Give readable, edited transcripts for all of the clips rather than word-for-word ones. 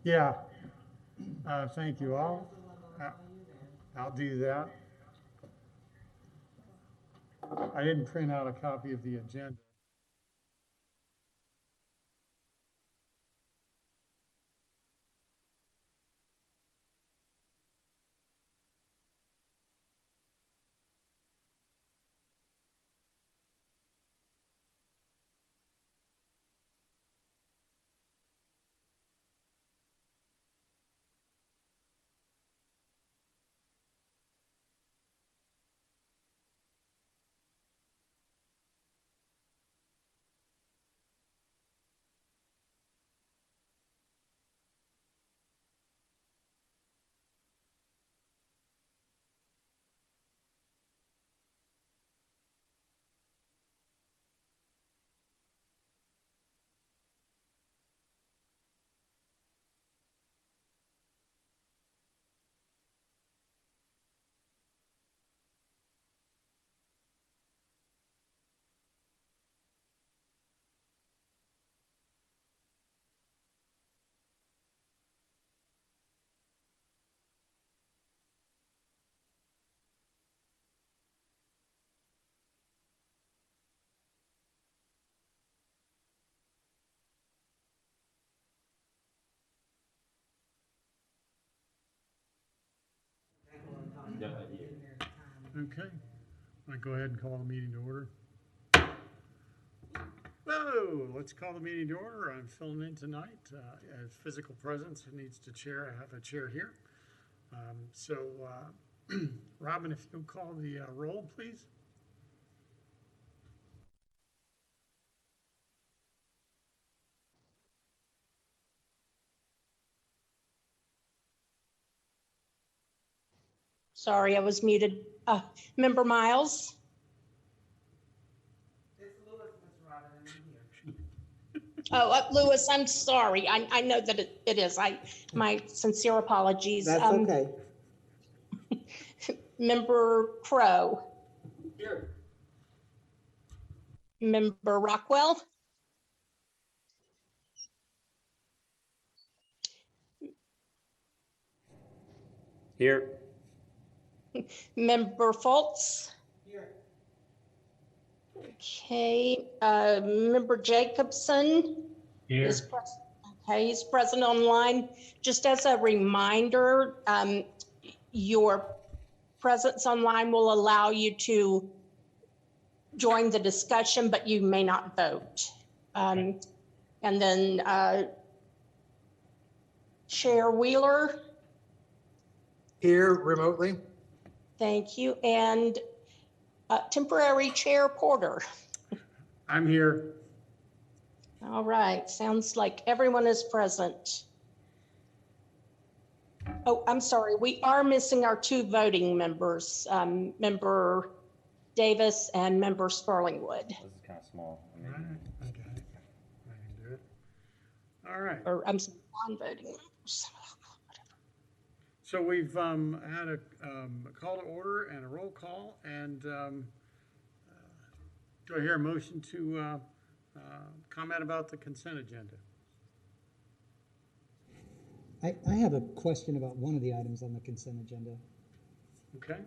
Yeah, thank you all. I'll do that. I didn't print out a copy of the agenda. Okay, I go ahead and call the meeting to order. Whoa, let's call the meeting to order. I'm filling in tonight as physical presence needs to chair. I have a chair here. Robin, if you'll call the roll, please. Sorry, I was muted. Member Miles? It's Lewis, Ms. Robin, and I'm here. Oh, Lewis, I'm sorry. I know that it is. My sincere apologies. That's okay. Member Crow? Here. Member Rockwell? Here. Member Fultz? Here. Okay. Member Jacobson? Here. Okay, he's present online. Just as a reminder, your presence online will allow you to join the discussion, but you may not vote. And then Chair Wheeler? Here remotely. Thank you. And temporary Chair Porter? I'm here. All right, sounds like everyone is present. Oh, I'm sorry, we are missing our two voting members, Member Davis and Member Sperlingwood. This is kind of small. All right, I got it. I can do it. All right. Or I'm sorry, non-voting members. So we've had a call to order and a roll call, and do I hear a motion to comment about the consent agenda? I have a question about one of the items on the consent agenda. Okay.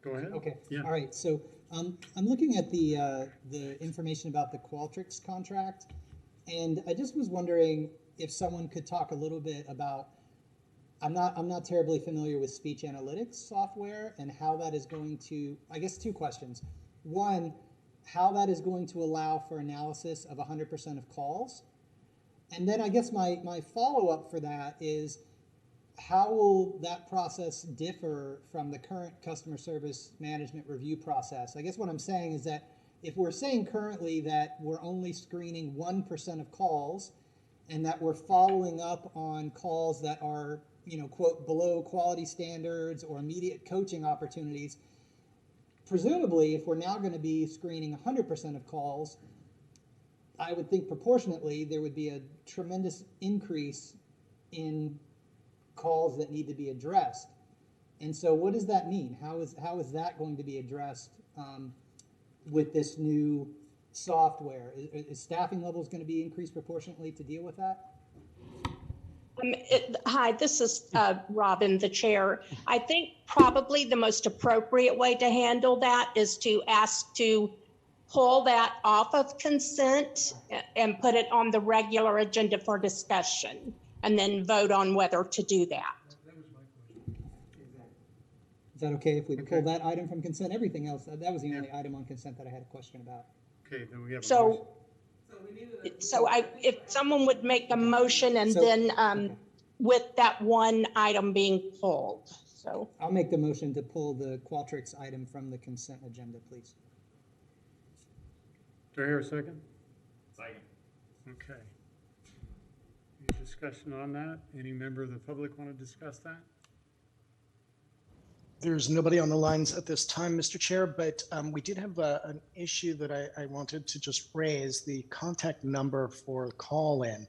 Go ahead. Okay. Yeah. All right. So I'm looking at the information about the Qualtrics contract, and I just was wondering if someone could talk a little bit about. I'm not terribly familiar with speech analytics software and how that is going to. I guess two questions. One, how that is going to allow for analysis of 100% of calls. And then I guess my follow-up for that is, how will that process differ from the current customer service management review process? I guess what I'm saying is that if we're saying currently that we're only screening 1% of calls and that we're following up on calls that are, quote, below quality standards or immediate coaching opportunities, presumably if we're now going to be screening 100% of calls, I would think proportionately there would be a tremendous increase in calls that need to be addressed. And so what does that mean? How is that going to be addressed with this new software, is staffing levels going to be increased proportionately to deal with that? Hi, this is Robin, the chair. I think probably the most appropriate way to handle that is to ask to pull that off of consent and put it on the regular agenda for discussion, and then vote on whether to do that. Is that okay if we pull Okay. that item from consent? Everything else, that was the only item on consent that I had a question about. Okay, then we have a motion. So if someone would make a motion and So- then okay. with that one item being pulled, so. I'll make the motion to pull the Qualtrics item from the consent agenda, please. Do I hear a second? Second. Okay. Any discussion on that? Any member of the public want to discuss that? There's nobody on the lines at this time, Mr. Chair, but we did have an issue that I wanted to just raise. The contact number for call-in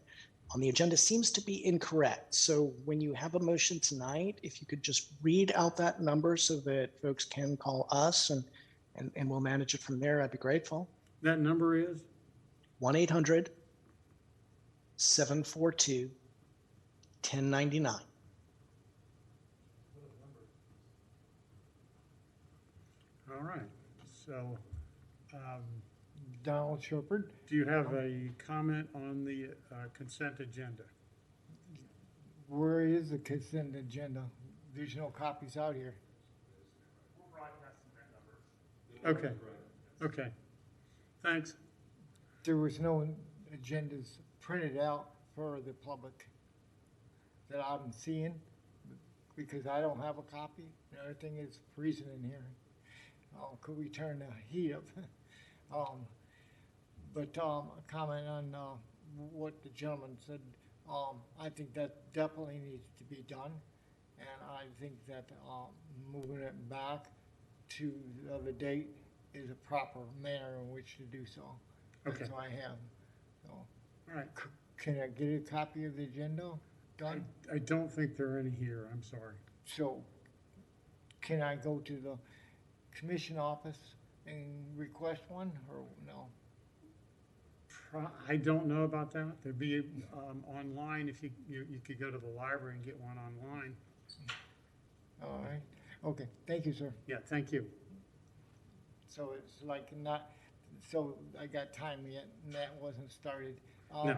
on the agenda seems to be incorrect. So when you have a motion tonight, if you could just read out that number so that folks can call us and we'll manage it from there, I'd be grateful. That number is? 1-800-742-1099. All right, so, Donald Shepard. do you have a comment on the consent agenda? Where is the consent agenda? There's no copies out here. Okay, okay, thanks. There was no agendas printed out for the public that I'm seeing, because I don't have a copy, and everything is freezing in here. Could we turn the heat up? But a comment on what the gentleman said, I think that definitely needs to be done. And I think that moving it back to the other date is a proper manner in which to do so. That's Okay. what I have. So, All right, can I get a copy of the agenda done? I don't think there are any here, I'm sorry. So can I go to the commission office and request one, or no? I don't know about that. There'd be online, if you could go to the library and get one online. All right, okay, thank you, sir. Yeah, thank you. So it's like not, so I got time yet, and that wasn't started. No.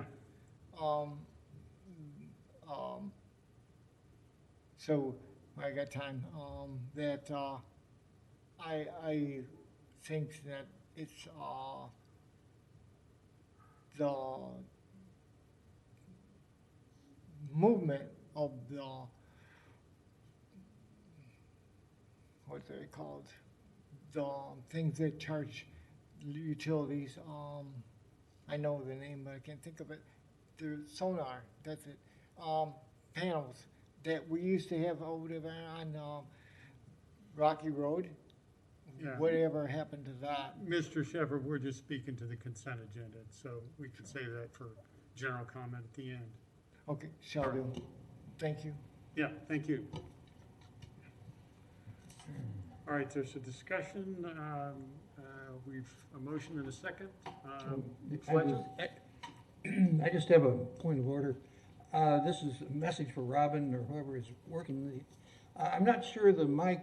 So I got time, that, I think that it's, the movement of the, what's it called? The things that charge utilities, I know the name, but I can't think of it. The sonar, that's it. Panels that we used to have over there on, Rocky Road. Yeah. Whatever happened to that? Mr. Shepherd, we're just speaking to the consent agenda, so we could save that for general comment at the end. Okay, shall do. Thank you. Yeah, thank you. All right, there's a discussion. We've a motion and a second. I just have a point of order. This is a message for Robin or whoever is working the, I'm not sure the mic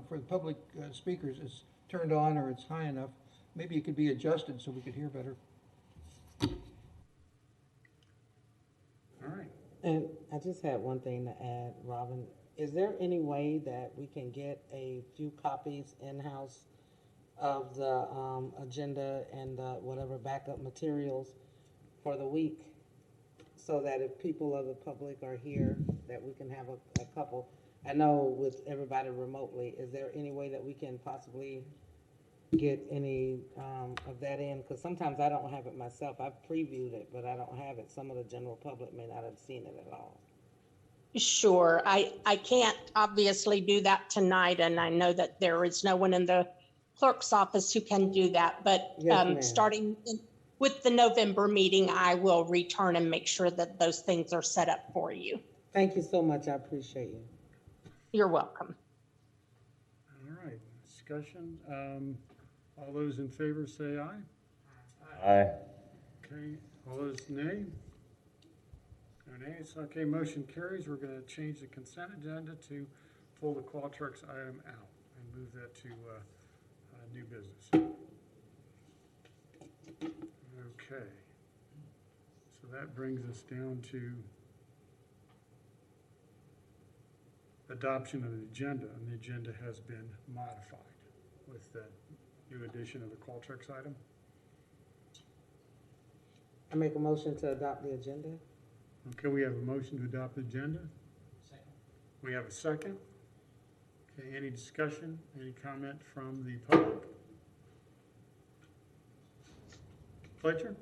for the public speakers is turned on or it's high enough. Maybe it could be adjusted so we could hear better. All right. And I just had one thing to add, Robin. Is there any way that we can get a few copies in-house of the agenda and whatever backup materials for the week? So that if people of the public are here, that we can have a couple. I know with everybody remotely, is there any way that we can possibly get any of that in? Because sometimes I don't have it myself. I've previewed it, but I don't have it. Some of the general public may not have seen it at all. Sure, I can't obviously do that tonight, and I know that there is no one in the clerk's office who can do that, but Yes, ma'am. starting with the November meeting, I will return and make sure that those things are set up for you. Thank you so much. I appreciate you. You're welcome. All right, discussion. All those in favor say aye. Aye. Okay, all those nay? No nays, okay, motion carries. We're gonna change the consent agenda to pull the Qualtrics item out and move that to, new business. Okay. So that brings us down to adoption of the agenda, and the agenda has been modified with the new addition of the Qualtrics item. I make a motion to adopt the agenda. Okay, we have a motion to adopt the agenda. Second. We have a second. Okay, any discussion, any comment from the public? Fletcher?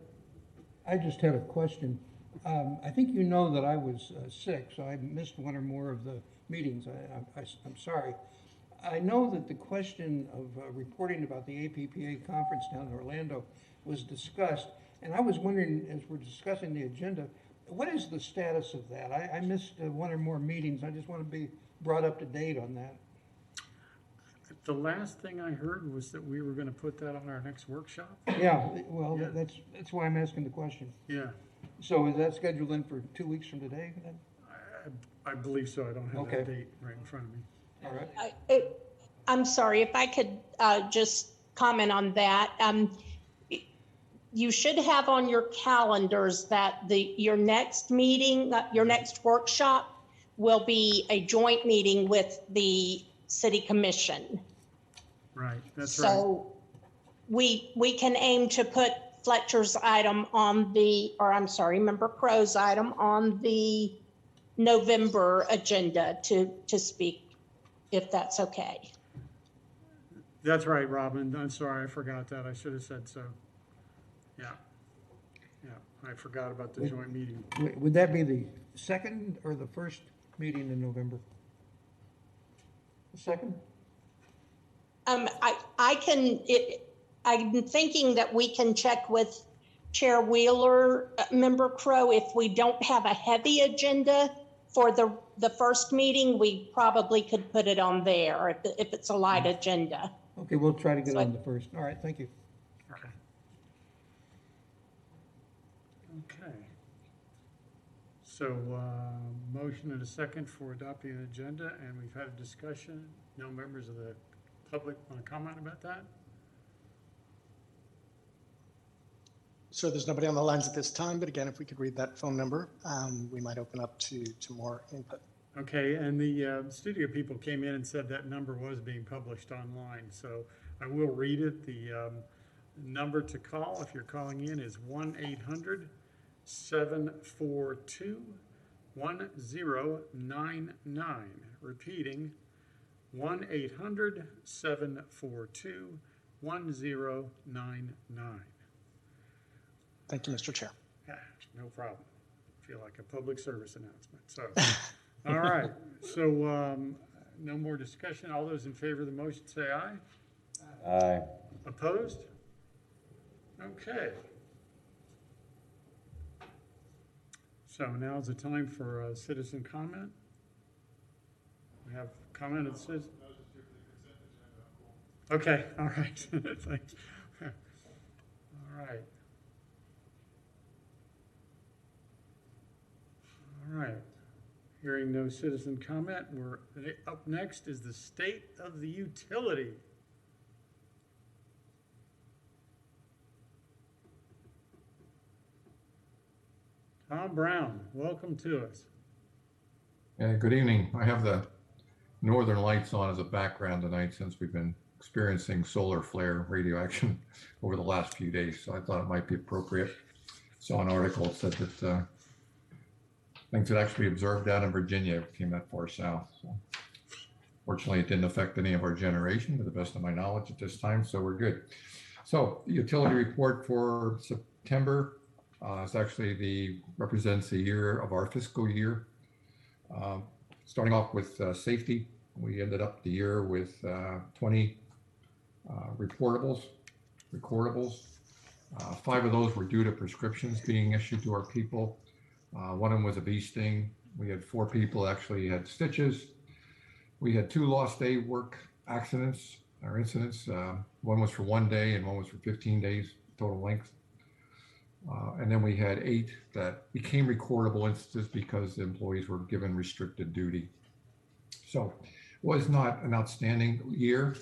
I just have a question. I think you know that I was sick, so I missed one or more of the meetings. I'm sorry. I know that the question of reporting about the APPA conference down in Orlando was discussed, and I was wondering, as we're discussing the agenda, what is the status of that? I missed one or more meetings. I just want to be brought up to date on that. The last thing I heard was that we were gonna put that on our next workshop. Yeah, well, Yeah. that's why I'm asking the question. Yeah, So is that scheduled in for 2 weeks from today then? I believe so. I don't have that Okay. date right in front of me. All right. I'm sorry, if I could just comment on that. You should have on your calendars that your next meeting, your next workshop will be a joint meeting with the city commission. Right, that's right. So we can aim to put Fletcher's item on the, or I'm sorry, Member Crow's item on the November agenda to speak, if that's okay. That's right, Robin. I'm sorry, I forgot that. I should have said so. Yeah. Yeah, I forgot about the joint meeting. Would that be the second or the first meeting in November? The second? I'm thinking that we can check with Chair Wheeler, Member Crow, if we don't have a heavy agenda for the first meeting, we probably could put it on there if it's a light agenda. Okay, we'll try to get on the first. All right, thank you. Okay. Okay. So, motion and a second for adopting the agenda, and we've had a discussion. No members of the public want to comment about that? So there's nobody on the lines at this time, but again, if we could read that phone number, we might open up to more input. Okay, and the studio people came in and said that number was being published online, so I will read it. The number to call, if you're calling in, is 1-800-742-1099. Repeating, 1-800-742-1099. Thank you, Mr. Chair. Yeah, no problem. Feel like a public service announcement, so. All right, so no more discussion. All those in favor of the motion say aye. Aye. Opposed? Okay. So now is the time for citizen comment. We have comment of citizen. Okay, all right. Thanks. All right. All right. Hearing no citizen comment, up next is the state of the utility. Tom Brown, welcome to us. Good evening. I have the northern lights on as a background tonight since we've been experiencing solar flare radioaction over the last few days, so I thought it might be appropriate. Saw an article that said that things had actually observed down in Virginia. It came that far south. So fortunately, it didn't affect any of our generation, to the best of my knowledge at this time, so we're good. So the utility report for September is actually represents the year of our fiscal year. Starting off with safety, we ended up the year with 20 recordables. 5 of those were due to prescriptions being issued to our people. One of them was a bee sting. We had 4 people actually had stitches. We had 2 lost day work accidents or incidents. One was for 1 day and one was for 15 days total length. And then we had 8 that became recordable instances because the employees were given restricted duty. So it was not an outstanding year.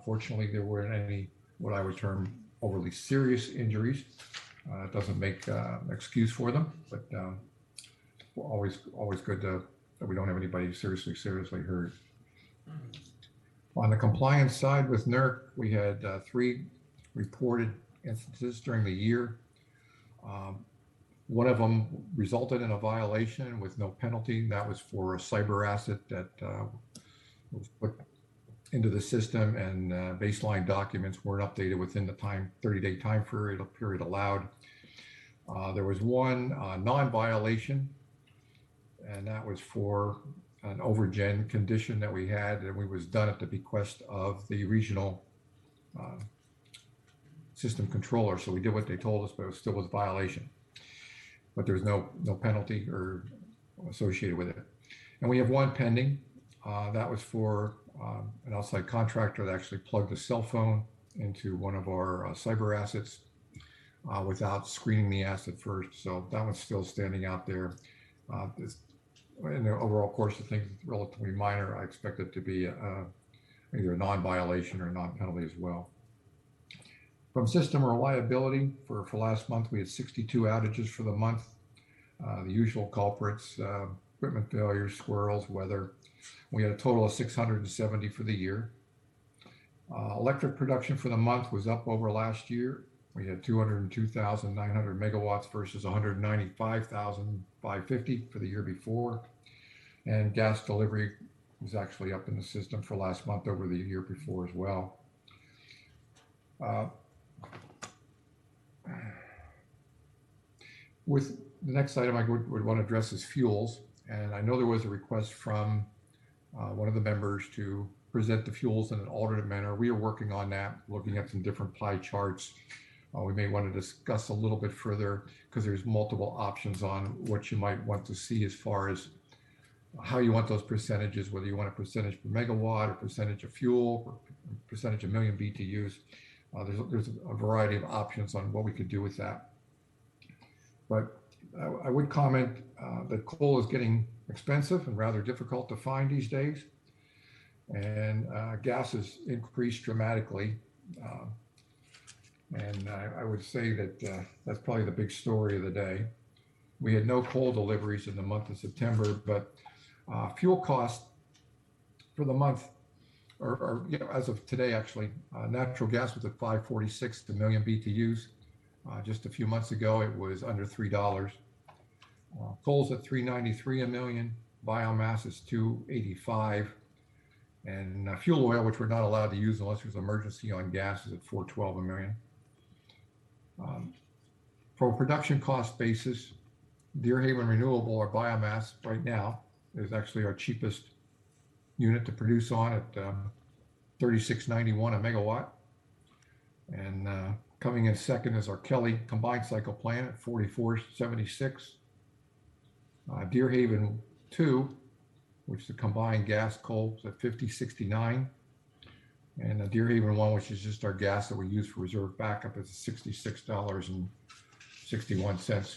Fortunately, there weren't any what I would term overly serious injuries. It doesn't make excuse for them, but always good that we don't have anybody seriously hurt. On the compliance side with NERC, we had 3 reported instances during the year. One of them resulted in a violation with no penalty. That was for a cyber asset that was put into the system, and baseline documents weren't updated within the 30-day time period allowed. There was one non-violation, and that was for an overgen condition that we had, and we was done at the bequest of the regional system controller. So we did what they told us, but it still was a violation. But there was no penalty or associated with it. And we have one pending. That was for an outside contractor that actually plugged a cell phone into one of our cyber assets without screening the asset first. So that one's still standing out there. In the overall course of things, it's relatively minor. I expect it to be either a non-violation or a non-penalty as well. From system reliability, for last month, we had 62 outages for the month. The usual culprits, equipment failures, squirrels, weather. We had a total of 670 for the year. Electric production for the month was up over last year. We had 202,900 megawatts versus 195,550 for the year before. And gas delivery was actually up in the system for last month over the year before as well. With the next item I would want to address is fuels. And I know there was a request from one of the members to present the fuels in an alternate manner. We are working on that, looking at some different pie charts. We may want to discuss a little bit further because there's multiple options on what you might want to see as far as how you want those percentages, whether you want a percentage per megawatt or percentage of fuel or percentage of million BTUs. There's a variety of options on what we could do with that. But I would comment that coal is getting expensive and rather difficult to find these days. And gas has increased dramatically. And I would say that that's probably the big story of the day. We had no coal deliveries in the month of September, but fuel costs for the month, or you know, as of today, actually, natural gas was at $5.46 a million BTUs. Just a few months ago, it was under $3. Coal's at $3.93 a million. Biomass is $2.85. And fuel oil, which we're not allowed to use unless there's an emergency on gas, is at $4.12 a million. From a production cost basis, Deerhaven Renewable, or biomass, right now is actually our cheapest unit to produce on at $36.91 a megawatt. And coming in second is our Kelly combined cycle plant at $44.76. Deerhaven 2, which is the combined gas coal, is at $50.69. And Deerhaven 1, which is just our gas that we use for reserve backup, is $66.61.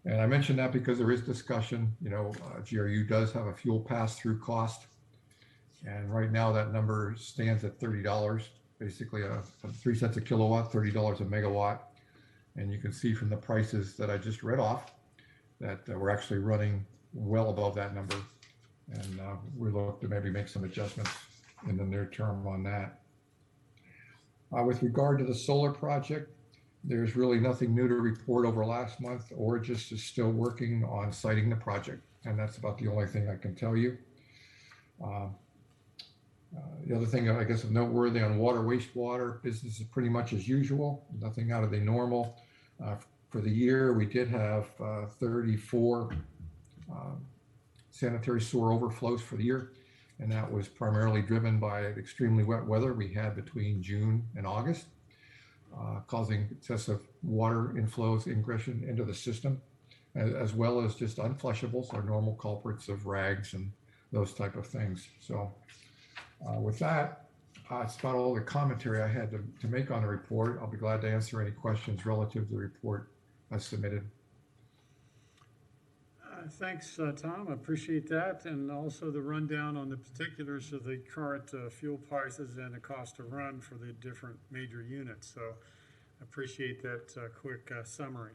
And I mentioned that because there is discussion. You know, GRU does have a fuel pass-through cost. And right now that number stands at $30, basically 3 cents a kilowatt, $30 a megawatt. And you can see from the prices that I just read off that we're actually running well above that number. And we look to maybe make some adjustments in the near term on that. With regard to the solar project, there's really nothing new to report over last month. Origis is still working on siting the project, and that's about the only thing I can tell you. The other thing, I guess, of noteworthy on water, wastewater, business is pretty much as usual, nothing out of the normal. For the year, we did have 34 sanitary sewer overflows for the year, and that was primarily driven by extremely wet weather we had between June and August, causing excessive water inflows, ingression into the system, as well as just unflushables, our normal culprits of rags and those type of things. So with that, it's about all the commentary I had to make on the report. I'll be glad to answer any questions relative to the report as submitted. Thanks, Tom. I appreciate that. And also the rundown on the particulars of the current fuel prices and the cost to run for the different major units. So I appreciate that quick summary.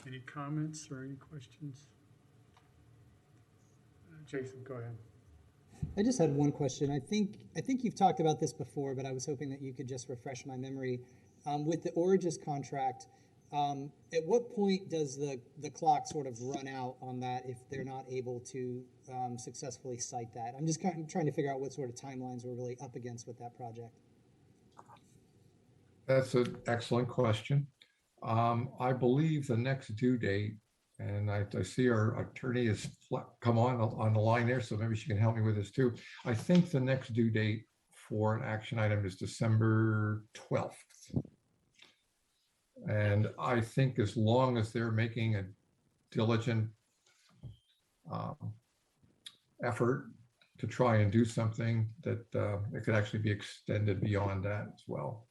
Any comments or any questions? Jason, go ahead. I just had one question. I think you've talked about this before, but I was hoping that you could just refresh my memory. With the Origis contract, at what point does the clock sort of run out on that if they're not able to successfully site that? I'm just kind of trying to figure out what sort of timelines we're really up against with that project. That's an excellent question. I believe the next due date, and I see our attorney has come on the line there, so maybe she can help me with this too. I think the next due date for an action item is December 12th. And I think as long as they're making a diligent effort to try and do something, that it could actually be extended beyond that as well.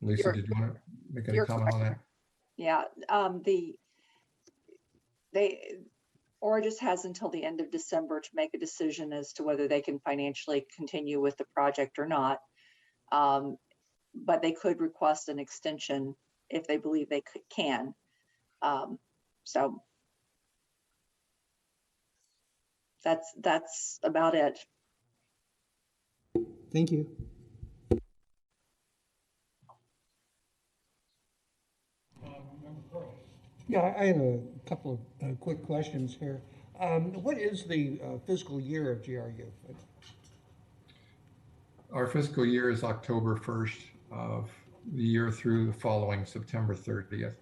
Lisa, did you want to make any comment on that? Yeah, Origis has until the end of December to make a decision as to whether they can financially continue with the project or not. But they could request an extension if they believe they can. So that's about it. Thank you. Yeah, I have a couple of quick questions here. What is the fiscal year of GRU? Our fiscal year is October 1st of the year through the following September 30th.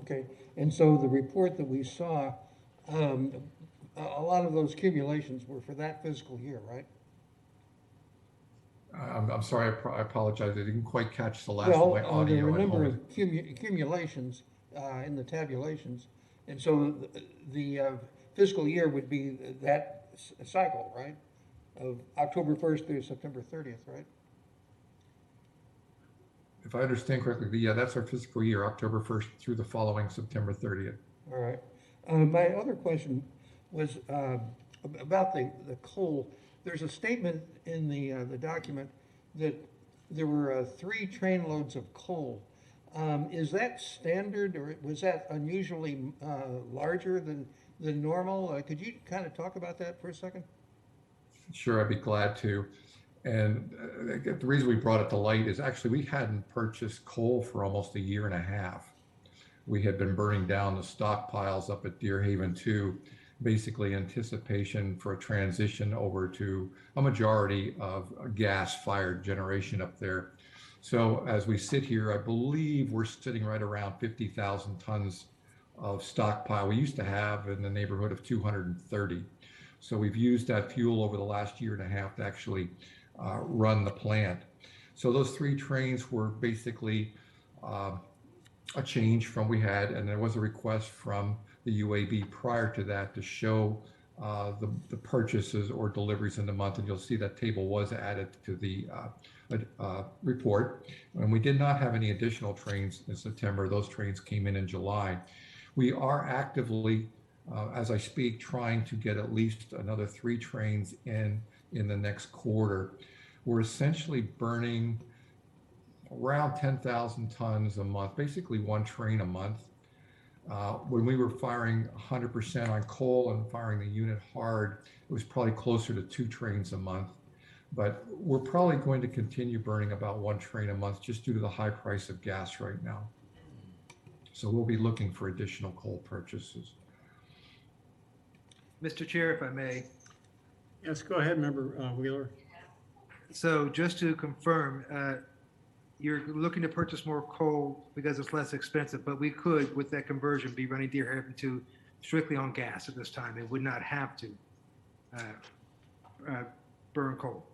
Okay, and so the report that we saw, a lot of those cumulations were for that fiscal year, right? I'm sorry, I apologize. I didn't quite catch the last Well, of my audio. there were a number of accumulations in the tabulations, and so the fiscal year would be that cycle, right? Of October 1st through September 30th, right? If I understand correctly, yeah, that's our fiscal year, October 1st through the following September 30th. All right. My other question was about the coal. There's a statement in the document that there were 3 trainloads of coal. Is that standard, or was that unusually larger than normal? Could you kind of talk about that for a second? Sure, I'd be glad to. And the reason we brought it to light is actually we hadn't purchased coal for almost a year and a half. We had been burning down the stockpiles up at Deer Haven 2, basically anticipation for a transition over to a majority of gas-fired generation up there. So as we sit here, I believe we're sitting right around 50,000 tons of stockpile. We used to have in the neighborhood of 230. So we've used that fuel over the last year and a half to actually run the plant. So those 3 trains were basically a change from we had, and there was a request from the UAB prior to that to show the purchases or deliveries in the month, and you'll see that table was added to the report. And we did not have any additional trains in September. Those trains came in July. We are actively, as I speak, trying to get at least another 3 trains in the next quarter. We're essentially burning around 10,000 tons a month, basically 1 train a month. When we were firing 100% on coal and firing the unit hard, it was probably closer to 2 trains a month. But we're probably going to continue burning about 1 train a month just due to the high price of gas right now. So we'll be looking for additional coal purchases. Mr. Chair, if I may. Yes, go ahead, Member Wheeler. So just to confirm, you're looking to purchase more coal because it's less expensive, but we could, with that conversion, be running Deer Haven 2 strictly on gas at this time. It would not have to burn coal.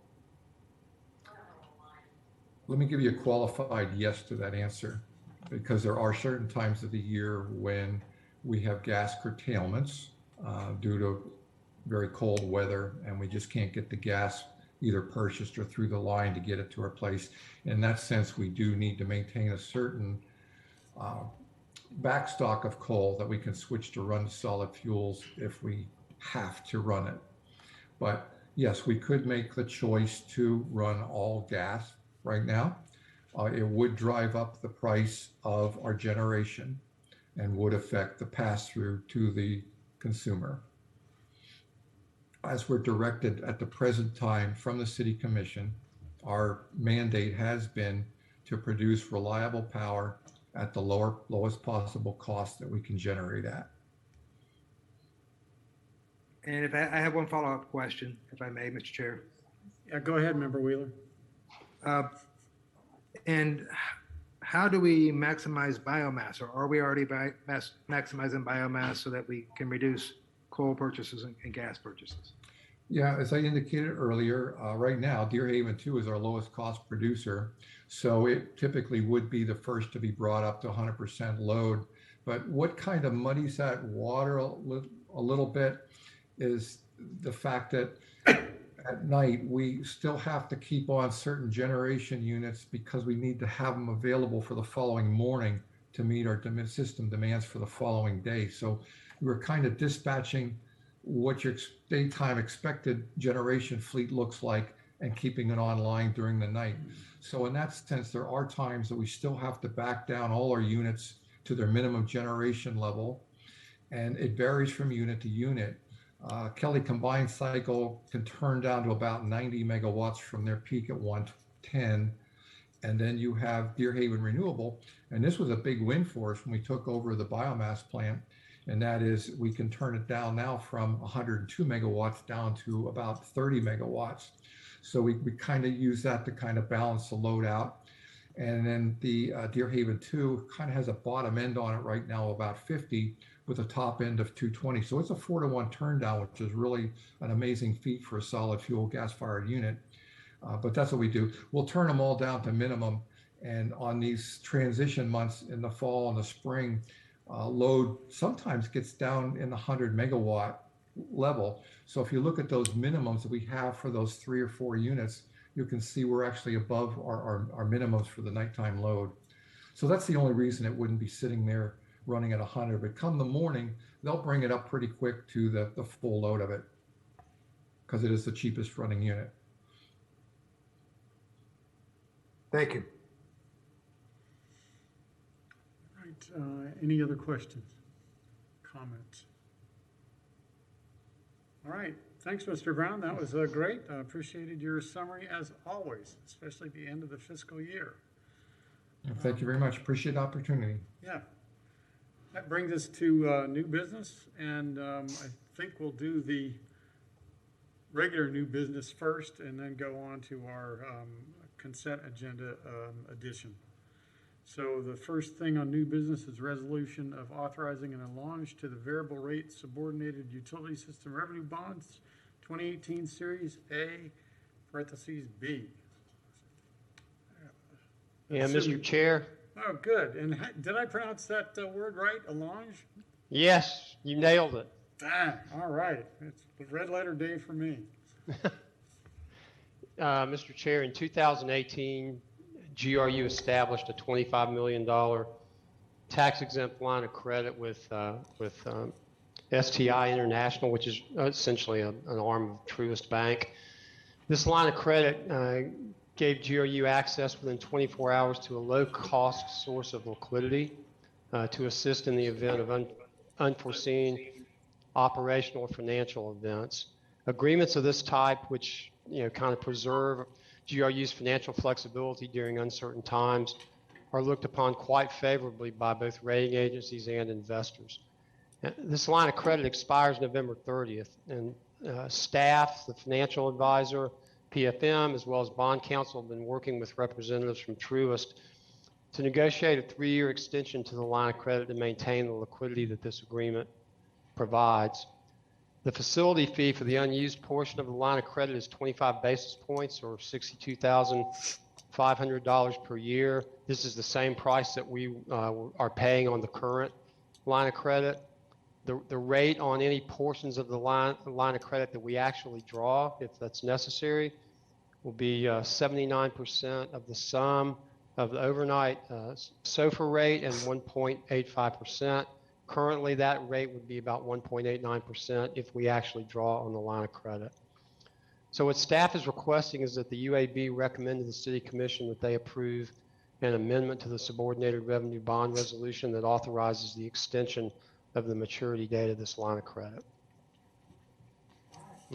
Let me give you a qualified yes to that answer, because there are certain times of the year when we have gas curtailments due to very cold weather, and we just can't get the gas either purchased or through the line to get it to our place. In that sense, we do need to maintain a certain backstock of coal that we can switch to run solid fuels if we have to run it. But yes, we could make the choice to run all gas right now. It would drive up the price of our generation and would affect the pass-through to the consumer. As we're directed at the present time from the City Commission, our mandate has been to produce reliable power at the lowest possible cost that we can generate at. And if I have one follow-up question, if I may, Mr. Chair. Yeah, go ahead, Member Wheeler. And how do we maximize biomass, or are we already maximizing biomass so that we can reduce coal purchases and gas purchases? Yeah, as I indicated earlier, right now, Deerhaven 2 is our lowest cost producer. So it typically would be the first to be brought up to 100% load. But what kind of muddies that water a little bit is the fact that at night, we still have to keep on certain generation units because we need to have them available for the following morning to meet our system demands for the following day. So we're kind of dispatching what your daytime expected generation fleet looks like and keeping it online during the night. So in that sense, there are times that we still have to back down all our units to their minimum generation level. And it varies from unit to unit. Kelly combined cycle can turn down to about 90 megawatts from their peak at 110. And then you have Deerhaven Renewable. And this was a big win for us when we took over the biomass plant. And that is, we can turn it down now from 102 megawatts down to about 30 megawatts. So we kind of use that to kind of balance the load out. And then the Deerhaven 2 kind of has a bottom end on it right now, about 50, with a top end of 220. So it's a 4-to-1 turn down, which is really an amazing feat for a solid fuel gas-fired unit. But that's what we do. We'll turn them all down to minimum. And on these transition months in the fall and the spring, load sometimes gets down in the 100 megawatt level. So if you look at those minimums that we have for those 3 or 4 units, you can see we're actually above our minimums for the nighttime load. So that's the only reason it wouldn't be sitting there running at 100. But come the morning, they'll bring it up pretty quick to the full load of it because it is the cheapest running unit. Thank you. Right. Any other questions, comments? All right. Thanks, Mr. Brown. That was great. I appreciated your summary as always, especially at the end of the fiscal year. Thank you very much. Appreciate the opportunity. Yeah. That brings us to new business, and I think we'll do the regular new business first and then go on to our consent agenda addition. So the first thing on new business is resolution of authorizing an allonge to the variable rate subordinated utility system revenue bonds 2018 Series A, parentheses B. Yeah, Mr. Chair. Oh, good. And did I pronounce that word right, allonge? Yes, you nailed it. Ah, all right. It's the red letter day for me. Mr. Chair, in 2018, GRU established a $25 million tax-exempt line of credit with STI International, which is essentially an arm of Truist Bank. This line of credit gave GRU access within 24 hours to a low-cost source of liquidity to assist in the event of unforeseen operational or financial events. Agreements of this type, which kind of preserve GRU's financial flexibility during uncertain times, are looked upon quite favorably by both rating agencies and investors. This line of credit expires November 30th, and staff, the financial advisor, PFM, as well as bond counsel have been working with representatives from Truist to negotiate a 3-year extension to the line of credit to maintain the liquidity that this agreement provides. The facility fee for the unused portion of the line of credit is 25 basis points or $62,500 per year. This is the same price that we are paying on the current line of credit. The rate on any portions of the line of credit that we actually draw, if that's necessary, will be 79% of the sum of the overnight SOFR rate and 1.85%. Currently, that rate would be about 1.89% if we actually draw on the line of credit. So what staff is requesting is that the UAB recommend to the City Commission that they approve an amendment to the subordinated revenue bond resolution that authorizes the extension of the maturity date of this line of credit.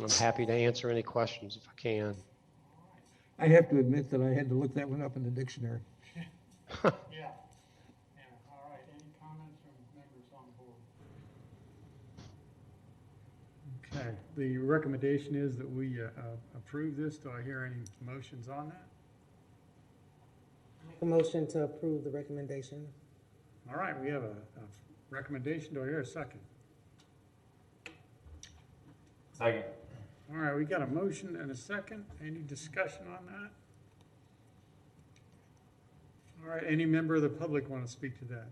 I'm happy to answer any questions if I can. I have to admit that I had to look that one up in the dictionary. Yeah. Yeah, all right. Any comments from members on board? Okay, the recommendation is that we approve this. Do I hear any motions on that? Make a motion to approve the recommendation. All right, we have a recommendation. Do I hear a second? Second. All right, we got a motion and a second. Any discussion on that? All right, any member of the public want to speak to that?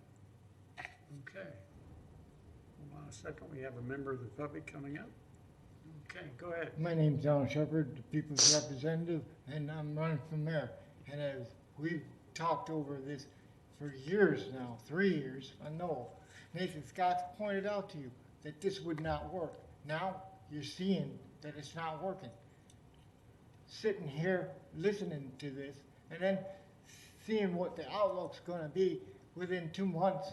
Okay. Hold on a second, we have a member of the public coming up. Okay, go ahead. My name's Donald Shepard, the People's Representative, and I'm running for mayor. And as we've talked over this for years now, 3 years, I know, Nathan Scott's pointed out to you that this would not work. Now you're seeing that it's not working. Sitting here, listening to this, and then seeing what the outlook's gonna be within 2 months.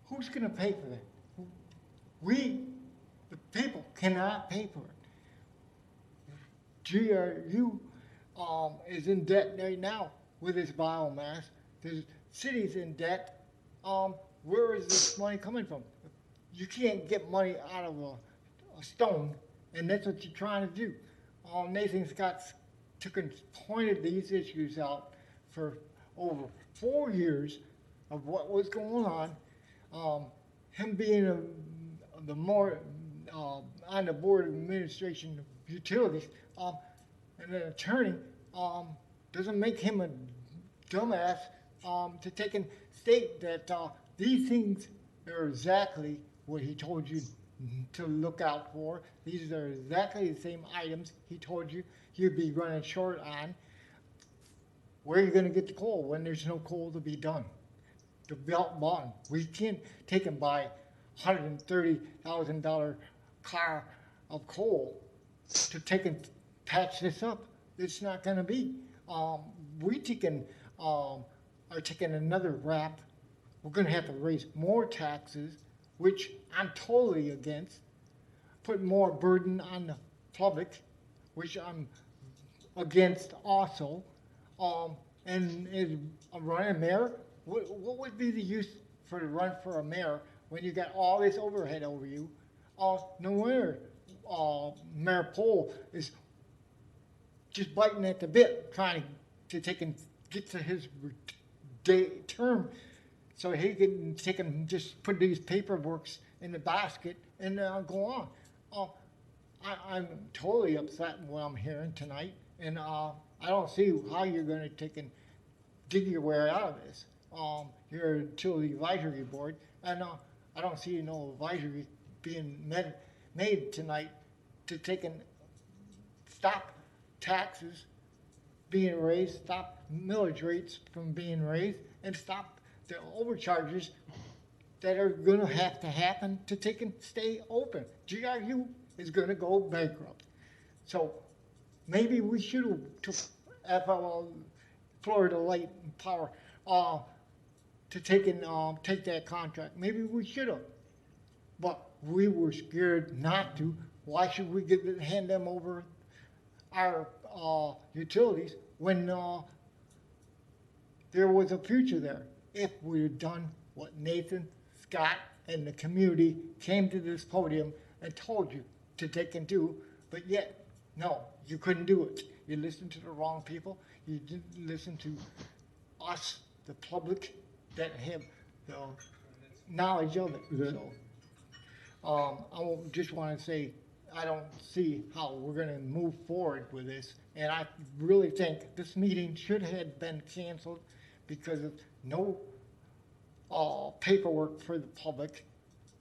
Who's gonna pay for that? We, the people, cannot pay for it. GRU is in debt right now with its biomass. The city's in debt. Where is this money coming from? You can't get money out of a stone, and that's what you're trying to do. Nathan Scott's pointed these issues out for over 4 years of what was going on. Him being on the board of administration of utilities, and an attorney, doesn't make him a dumbass to take and state that these things are exactly what he told you to look out for. These are exactly the same items he told you you'd be running short on. Where are you going to get the coal when there's no coal to be done? The belt bond. We can't take and buy $130,000 car of coal to take and patch this up. It's not going to be. We are taking another rap. We're going to have to raise more taxes, which I'm totally against. Put more burden on the public, which I'm against also. And is a running mayor, what would be the use for the run for a mayor when you got all this overhead over you? No wonder Mayor Pohl is just biting at the bit, trying to take and get to his term so he can take and just put these paperworks in the basket and go on. I'm totally upset with what I'm hearing tonight, and I don't see how you're going to take and dig your way out of this. You're a utility advisory board, and I don't see no advisory being made tonight to take and stop taxes being raised, stop millage rates from being raised, and stop the overcharges that are going to have to happen to take and stay open. GRU is going to go bankrupt. So maybe we should have took Florida Light and Power to take that contract. Maybe we should have, but we were scared not to. Why should we hand them over our utilities when there was a future there? If we had done what Nathan Scott and the community came to this podium and told you to take and do, but yet, no, you couldn't do it. You listened to the wrong people. You didn't listen to us, the public, that have the knowledge of it. So, I just want to say, I don't see how we're going to move forward with this. And I really think this meeting should have been canceled because of no paperwork for the public,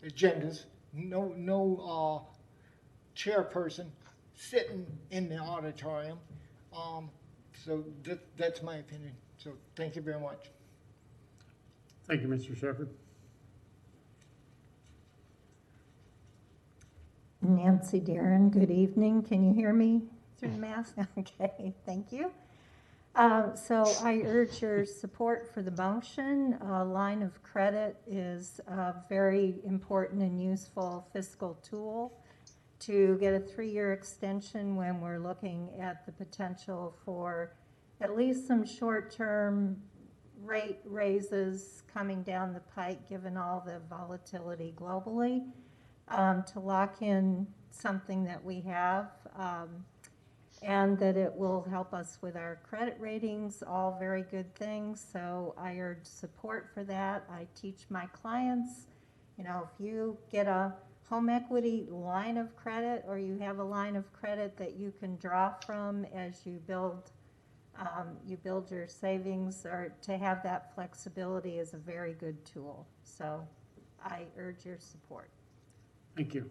agendas, no chairperson sitting in the auditorium. So that's my opinion. So thank you very much. Thank you, Mr. Shepherd. Nancy Darren, good evening. Can you hear me through the mask? Okay, thank you. So I urge your support for the motion. A line of credit is a very important and useful fiscal tool to get a 3-year extension when we're looking at the potential for at least some short-term rate raises coming down the pike, given all the volatility globally, to lock in something that we have, and that it will help us with our credit ratings, all very good things. So I urge support for that. I teach my clients, you know, if you get a home equity line of credit, or you have a line of credit that you can draw from as you build your savings, or to have that flexibility is a very good tool. So I urge your support. Thank you.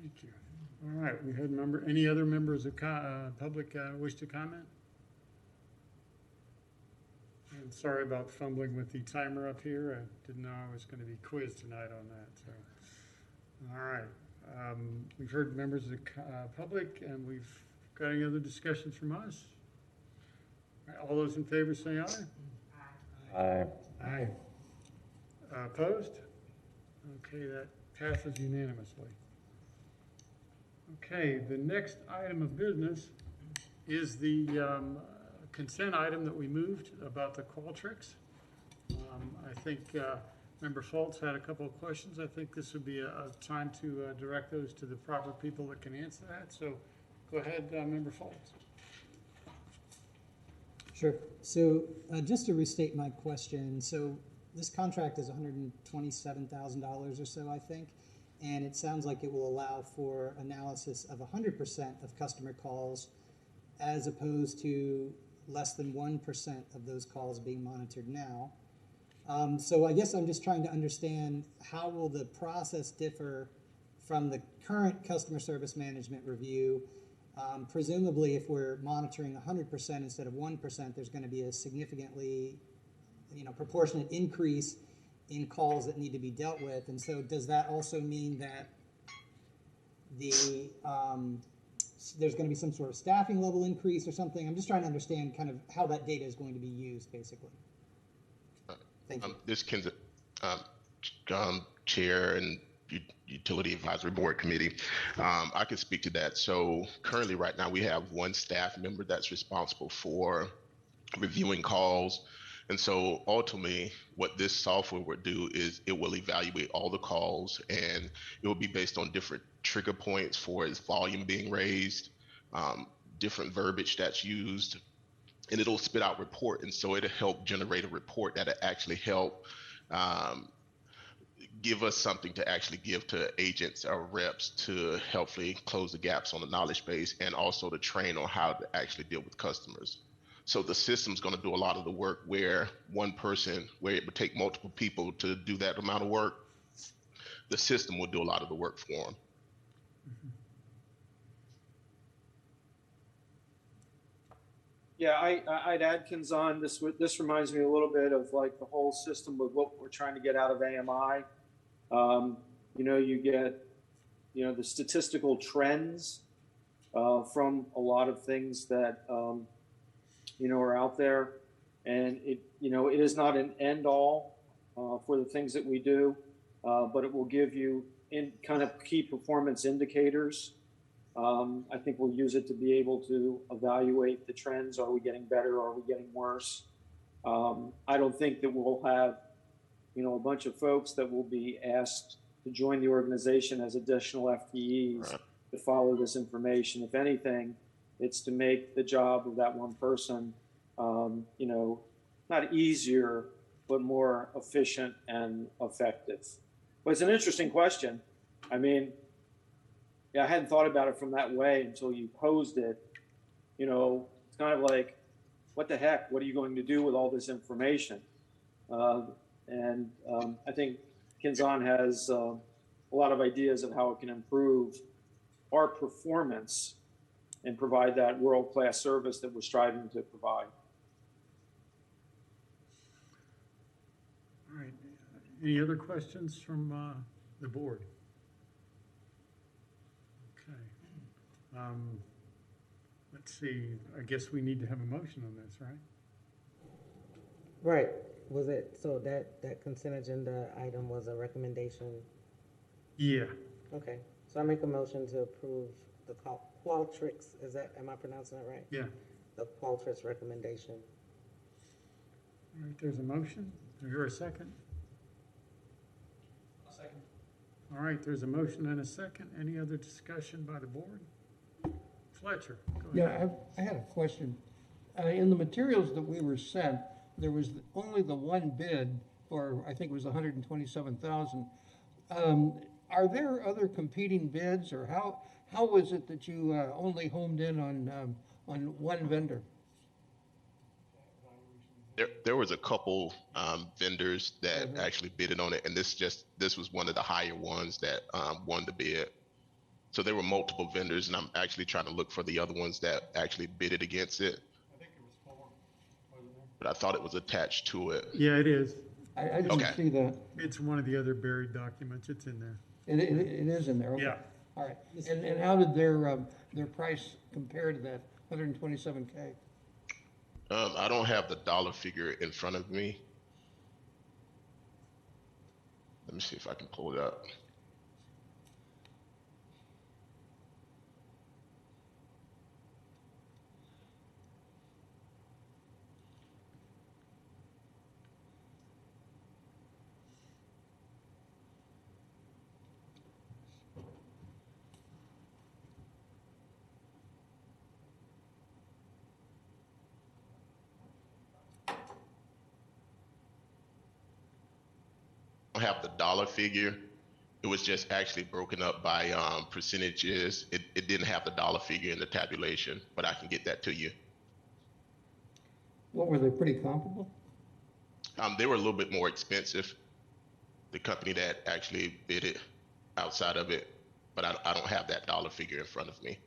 Thank you. All right, we had any other members of public wish to comment? I'm sorry about fumbling with the timer up here. I didn't know I was going to be quizzed tonight on that. So, all right. We've heard members of the public, and we've got any other discussions from us? All right, all those in favor say aye. Aye. Aye. Opposed? Okay, that passes unanimously. Okay, the next item of business is the consent item that we moved about the Qualtrics. I think Member Fultz had a couple of questions. I think this would be a time to direct those to the proper people that can answer that. So go ahead, Member Fultz. Sure. So just to restate my question, so this contract is $127,000 or so, I think, and it sounds like it will allow for analysis of 100% of customer calls, as opposed to less than 1% of those calls being monitored now. So I guess I'm just trying to understand, how will the process differ from the current customer service management review? Presumably, if we're monitoring 100% instead of 1%, there's going to be a significantly, proportionate increase in calls that need to be dealt with. And so does that also mean that there's going to be some sort of staffing level increase or something? I'm just trying to understand kind of how that data is going to be used, basically. Thank you. This Ken's Chair and Utility Advisory Board Committee. I can speak to that. So currently right now we have one staff member that's responsible for reviewing calls. And so ultimately what this software would do is it will evaluate all the calls, and it will be based on different trigger points for its volume being raised, different verbiage that's used, and it'll spit out report. And so it'll help generate a report that'll actually help give us something to actually give to agents or reps to helpfully close the gaps on the knowledge base, and also to train on how to actually deal with customers. So the system's going to do a lot of the work where where it would take multiple people to do that amount of work. The system will do a lot of the work for them. Yeah, I'd add, Kinzon, this reminds me a little bit of like the whole system of what we're trying to get out of AMI. You get, the statistical trends from a lot of things that, are out there. And it is not an end all for the things that we do, but it will give you kind of key performance indicators. I think we'll use it to be able to evaluate the trends. Are we getting better? Are we getting worse? I don't think that we'll have, a bunch of folks that will be asked to join the organization as additional FTEs to follow this information. If anything, it's to make the job of that one person, not easier, but more efficient and effective. But it's an interesting question. I mean, I hadn't thought about it from that way until you posed it. It's kind of like, what the heck? What are you going to do with all this information? I think Kinzon has a lot of ideas of how it can improve our performance and provide that world-class service that we're striving to provide. All right. Any other questions from the board? Okay. Let's see. I guess we need to have a motion on this, right? Right, was it, so that consent agenda item was a recommendation? Yeah. Okay, so I make a motion to approve the Qualtrics, am I pronouncing that right? Yeah. The Qualtrics recommendation. All right, there's a motion. Do I hear a second? I'll second. All right, there's a motion and a second. Any other discussion by the board? Fletcher, go ahead. Yeah, I had a question. In the materials that we were sent, there was only the one bid for, I think it was 127,000. Are there other competing bids, or how was it that you only homed in on one vendor? There was a couple vendors that actually bidded on it, and this was one of the higher ones that won the bid. So there were multiple vendors, and I'm actually trying to look for the other ones that actually bidded against it. I think it was 4, wasn't it? But I thought it was attached to it. Yeah, it is. I didn't see that. It's one of the other buried documents. It's in there. It is in there, okay. Yeah. All right, and how did their price compare to that 127K? I don't have the dollar figure in front of me. Let me see if I can pull it up. Have the dollar figure. It was just actually broken up by percentages. It didn't have the dollar figure in the tabulation, but I can get that to you. What, were they pretty comparable? They were a little bit more expensive, the company that actually bid it outside of it, but I don't have that dollar figure in front of me.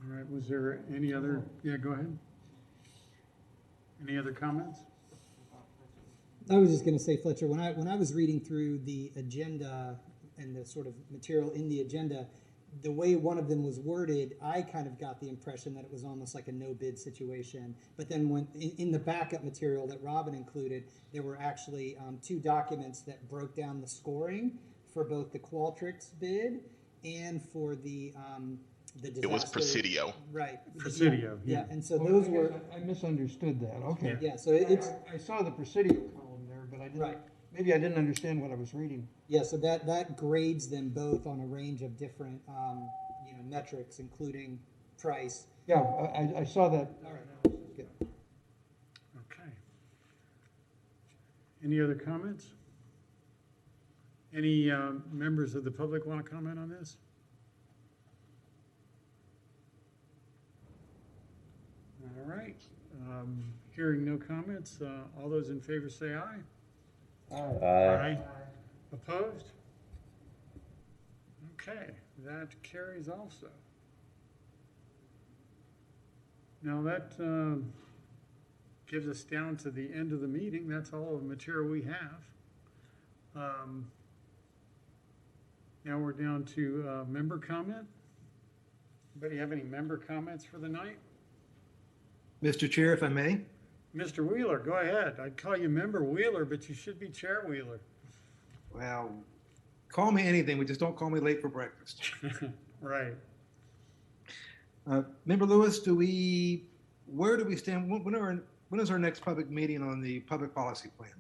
All right, was there any other, yeah, go ahead. Any other comments? I was just going to say, Fletcher, when I was reading through the agenda and the sort of material in the agenda, the way one of them was worded, I kind of got the impression that it was almost like a no bid situation. But then when in the backup material that Robin included, there were actually 2 documents that broke down the scoring for both the Qualtrics bid and for the disaster. It was Presidio. Right. Presidio, yeah. And so Well, those I were. guess I misunderstood that, okay. Yeah, so it's. I saw the Presidio column there, but I didn't, Right. maybe I didn't understand what I was reading. Yeah, so that grades them both on a range of different, metrics, including price. Yeah, I saw that. All right. Good. Okay. Any other comments? Any members of the public want to comment on this? All right. Hearing no comments, all those in favor say aye. Aye. Opposed? Okay, that carries also. Now that gives us down to the end of the meeting. That's all the material we have. Now we're down to member comment. Anybody have any member comments for the night? Mr. Chair, if I may. Mr. Wheeler, go ahead. I'd call you member Wheeler, but you should be chair Wheeler. Well, call me anything, but just don't call me late for breakfast. Right. Member Lewis, where do we stand? When is our next public meeting on the public policy plan?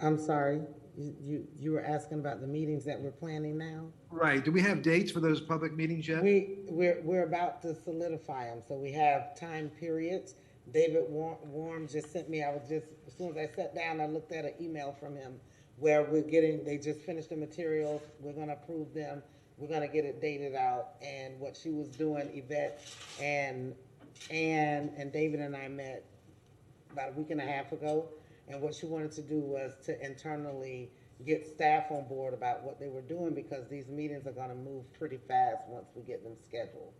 I'm sorry, you were asking about the meetings that we're planning now? Right. Do we have dates for those public meetings yet? We're about to solidify them, so we have time periods. David Warm just sent me, as soon as I sat down, I looked at an email from him where they just finished the materials, we're gonna approve them, we're gonna get it dated out, and what she was doing, Yvette and David and I met about a week and a half ago, And what she wanted to do was to internally get staff on board about what they were doing, because these meetings are gonna move pretty fast once we get them scheduled.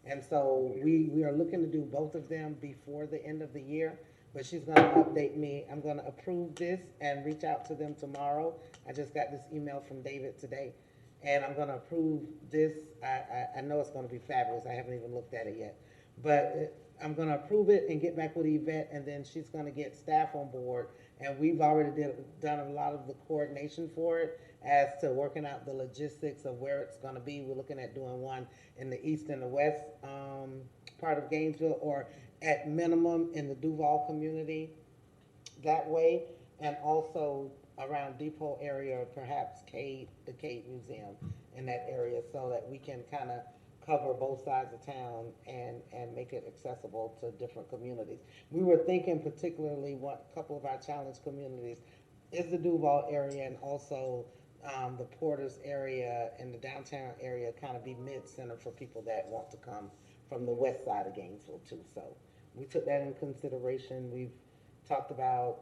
And so we are looking to do both of them before the end of the year, but she's gonna update me. I'm gonna approve this and reach out to them tomorrow. I just got this email from David today, and I'm gonna approve this. I know it's gonna be fabulous. I haven't even looked at it yet, but I'm gonna approve it and get back with Yvette, and then she's gonna get staff on board. And we've already done a lot of the coordination for it as to working out the logistics of where it's gonna be. We're looking at doing one in the east and the west part of Gainesville, or at minimum in the Duval community that way, and also around Depot area, or perhaps the Cade Museum in that area, so that we can kind of cover both sides of town and make it accessible to different communities. We were thinking particularly a couple of our challenge communities is the Duval area, and also the Porters area and the downtown area kind of be mid-center for people that want to come from the west side of Gainesville too. So we took that in consideration. We've talked about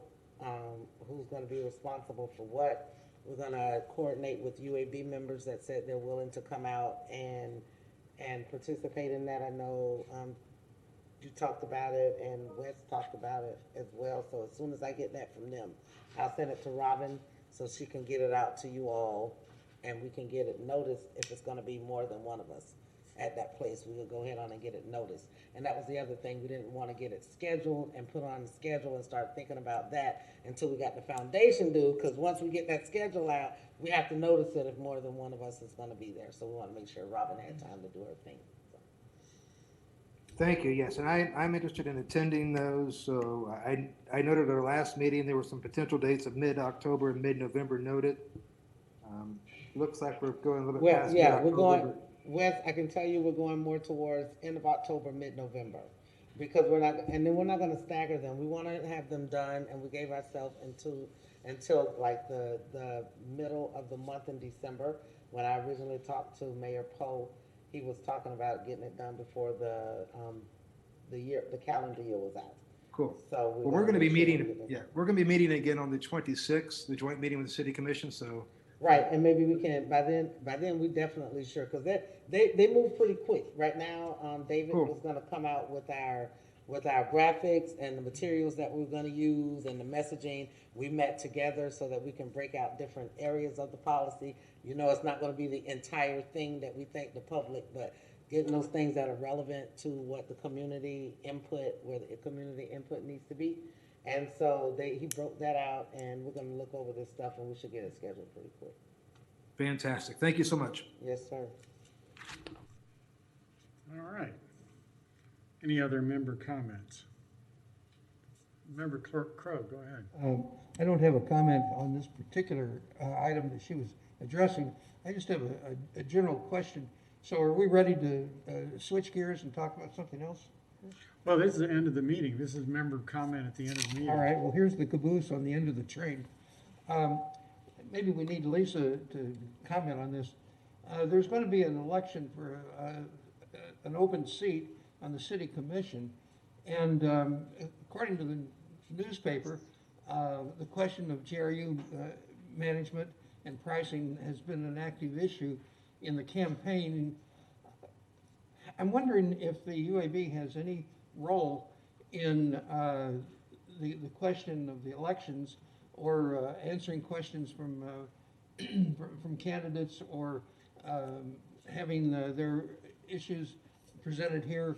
who's going to be responsible for what. We're going to coordinate with UAB members that said they're willing to come out and participate in that. I know you talked about it, and Wes talked about it as well. So as soon as I get that from them, I'll send it to Robin so she can get it out to you all, and we can get it noticed. If it's going to be more than one of us at that place, we will go ahead on and get it noticed. And that was the other thing. We didn't want to get it scheduled and put on the schedule and start thinking about that until we got the foundation due, because once we get that schedule out, we have to notice it if more than one of us is going to be there. So we want to make sure Robin had time to do her thing. So. Thank you. Yes, and I'm interested in attending those. So I noted at our last meeting there were some potential dates of mid-October and mid-November noted. Looks like we're going a little bit past Yeah, mid-October. we're going. Wes, I can tell you we're going more towards end of October, mid-November, because we're not going to stagger them. We want to have them done, and we gave ourselves until like the middle of the month in December. When I originally talked to Mayor Poe, he was talking about getting it done before the calendar year was out. Cool. So we're going to be meeting. Yeah, we're going to be meeting again on the 26th, the joint meeting with the City Commission. So. Right, and maybe we can, by then we definitely sure, because they move pretty quick. Right now, David was gonna come out with our graphics and the materials that we're gonna use and the messaging. We met together so that we can break out different areas of the policy. You know, it's not gonna be the entire thing that we think the public, but getting those things that are relevant to what the community input, where the community input needs to be. And so he broke that out, and we're going to look over this stuff, and we should get it scheduled pretty quick. Fantastic. Thank you so much. Yes, sir. All right. Any other member comments? Member Clerk Crowe, go ahead. I don't have a comment on this particular item that she was addressing. I just have a general question. So are we ready to switch gears and talk about something else? Well, this is the end of the meeting. This is member comment at the end of the meeting. All right, well, here's the caboose on the end of the train. Maybe we need Lisa to comment on this. There's going to be an election for an open seat on the city commission. And according to the newspaper, the question of GRU management and pricing has been an active issue in the campaign. I'm wondering if the UAB has any role in the question of the elections, or answering questions from from candidates, or having their issues presented here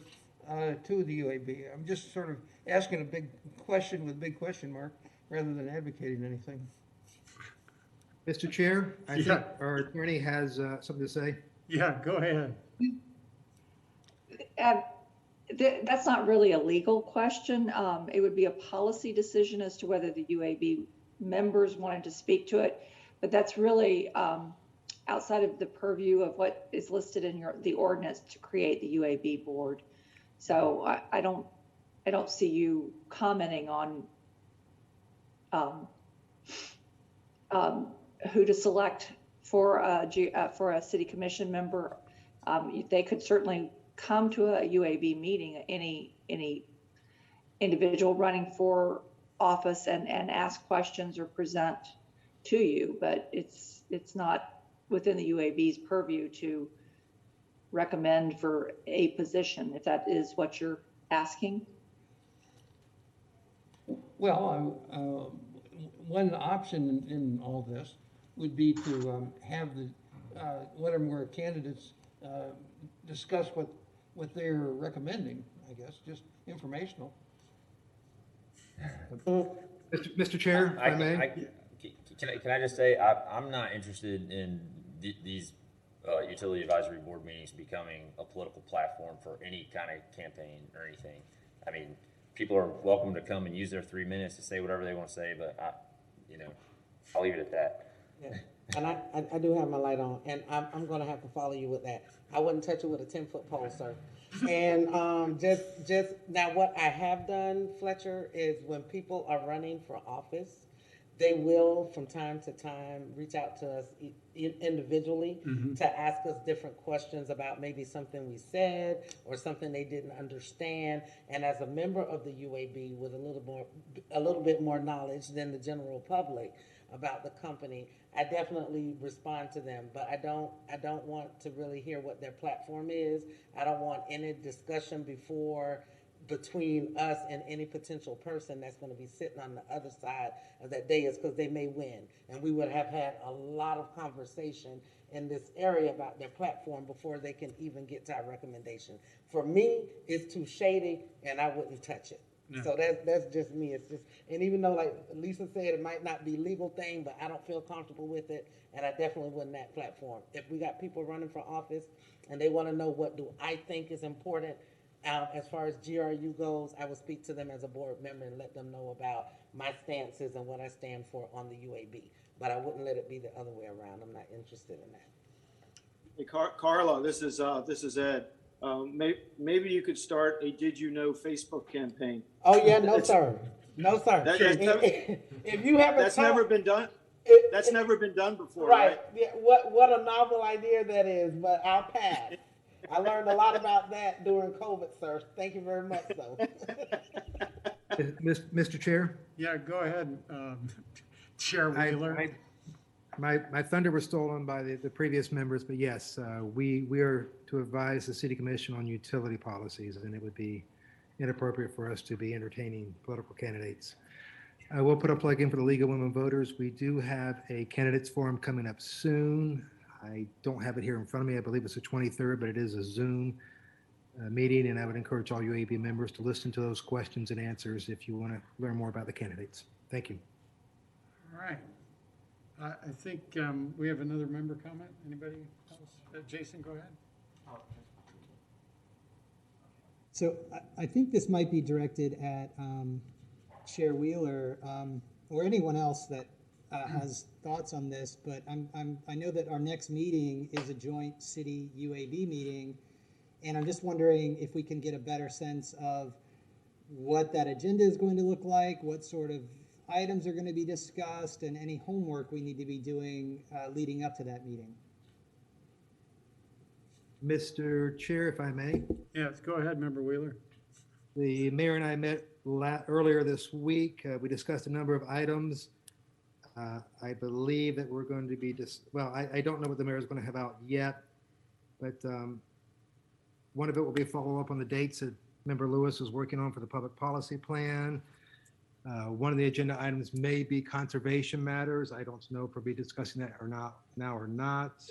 to the UAB. I'm just sort of asking a big question with a big question mark rather than advocating anything. Mr. Chair, I think our attorney has something to say. Yeah, go ahead. That's not really a legal question. It would be a policy decision as to whether the UAB members wanted to speak to it, but that's really outside of the purview of what is listed in the ordinance to create the UAB board. So I don't see you commenting on who to select for a city commission member. They could certainly come to a UAB meeting. Any individual running for office and ask questions or present to you, but it's not within the UAB's purview to recommend for a position, if that is what you're asking. Well, one option in all this would be to have the one or more candidates discuss what they're recommending, I guess, just informational. Mr. Chair, if I may. Can I just say, I'm not interested in these utility advisory board meetings becoming a political platform for any kind of campaign or anything. I mean, people are welcome to come and use their 3 minutes to say whatever they want to say, but I'll leave it at that. Yeah. And I do have my light on, and I'm going to have to follow you with that. I wouldn't touch it with a 10-foot pole, sir. And just now, what I have done, Fletcher, is when people are running for office, they will, from time to time, reach out to us individually to ask us different questions about maybe something we said or something they didn't understand. And as a member of the UAB with a little bit more knowledge than the general public about the company, I definitely respond to them, but I don't want to really hear what their platform is. I don't want any discussion between us and any potential person that's going to be sitting on the other side of that dais, because they may win. And we would have had a lot of conversation in this area about their platform before they can even get to our recommendation. For me, it's too shady and I wouldn't touch it. No. So that's just me. It's just, and even though, like Lisa said, it might not be a legal thing, but I don't feel comfortable with it, and I definitely wouldn't that platform. If we got people running for office and they want to know what do I think is important as far as GRU goes, I would speak to them as a board member and let them know about my stances and what I stand for on the UAB. But I wouldn't let it be the other way around. I'm not interested in that. Hey, Carla, this is Ed. Maybe you could start a Did You Know Facebook campaign. Oh yeah, no sir, no sir. If you haven't, that's never been done. That's never been done before, right? Yeah, what a novel idea that is, but I'll pass. I learned a lot about that during COVID, sir. Thank you very much, though. Mr. Chair? Yeah, go ahead, Chair Wheeler. My thunder was stolen by the previous members, but yes, we are to advise the City Commission on utility policies, and it would be inappropriate for us to be entertaining political candidates. I will put a plug in for the League of Women Voters. We do have a candidates forum coming up soon. I don't have it here in front of me. I believe it's the 23rd, but it is a Zoom meeting, and I would encourage all UAB members to listen to those questions and answers if you want to learn more about the candidates. Thank you. All right. I think we have another member comment. Anybody else? Jason, go ahead. So I think this might be directed at Chair Wheeler or anyone else that has thoughts on this, but I know that our next meeting is a joint city UAB meeting, and I'm just wondering if we can get a better sense of what that agenda is going to look like, what sort of items are going to be discussed, and any homework we need to be doing leading up to that meeting. Mr. Chair, if I may. Yes, go ahead, Member Wheeler. The mayor and I met earlier this week. We discussed a number of items. I believe that we're going to be I don't know what the mayor is going to have out yet, but one of it will be a follow-up on the dates that Member Lewis is working on for the public policy plan. One of the agenda items may be conservation matters. I don't know if we'll be discussing that or not now or not.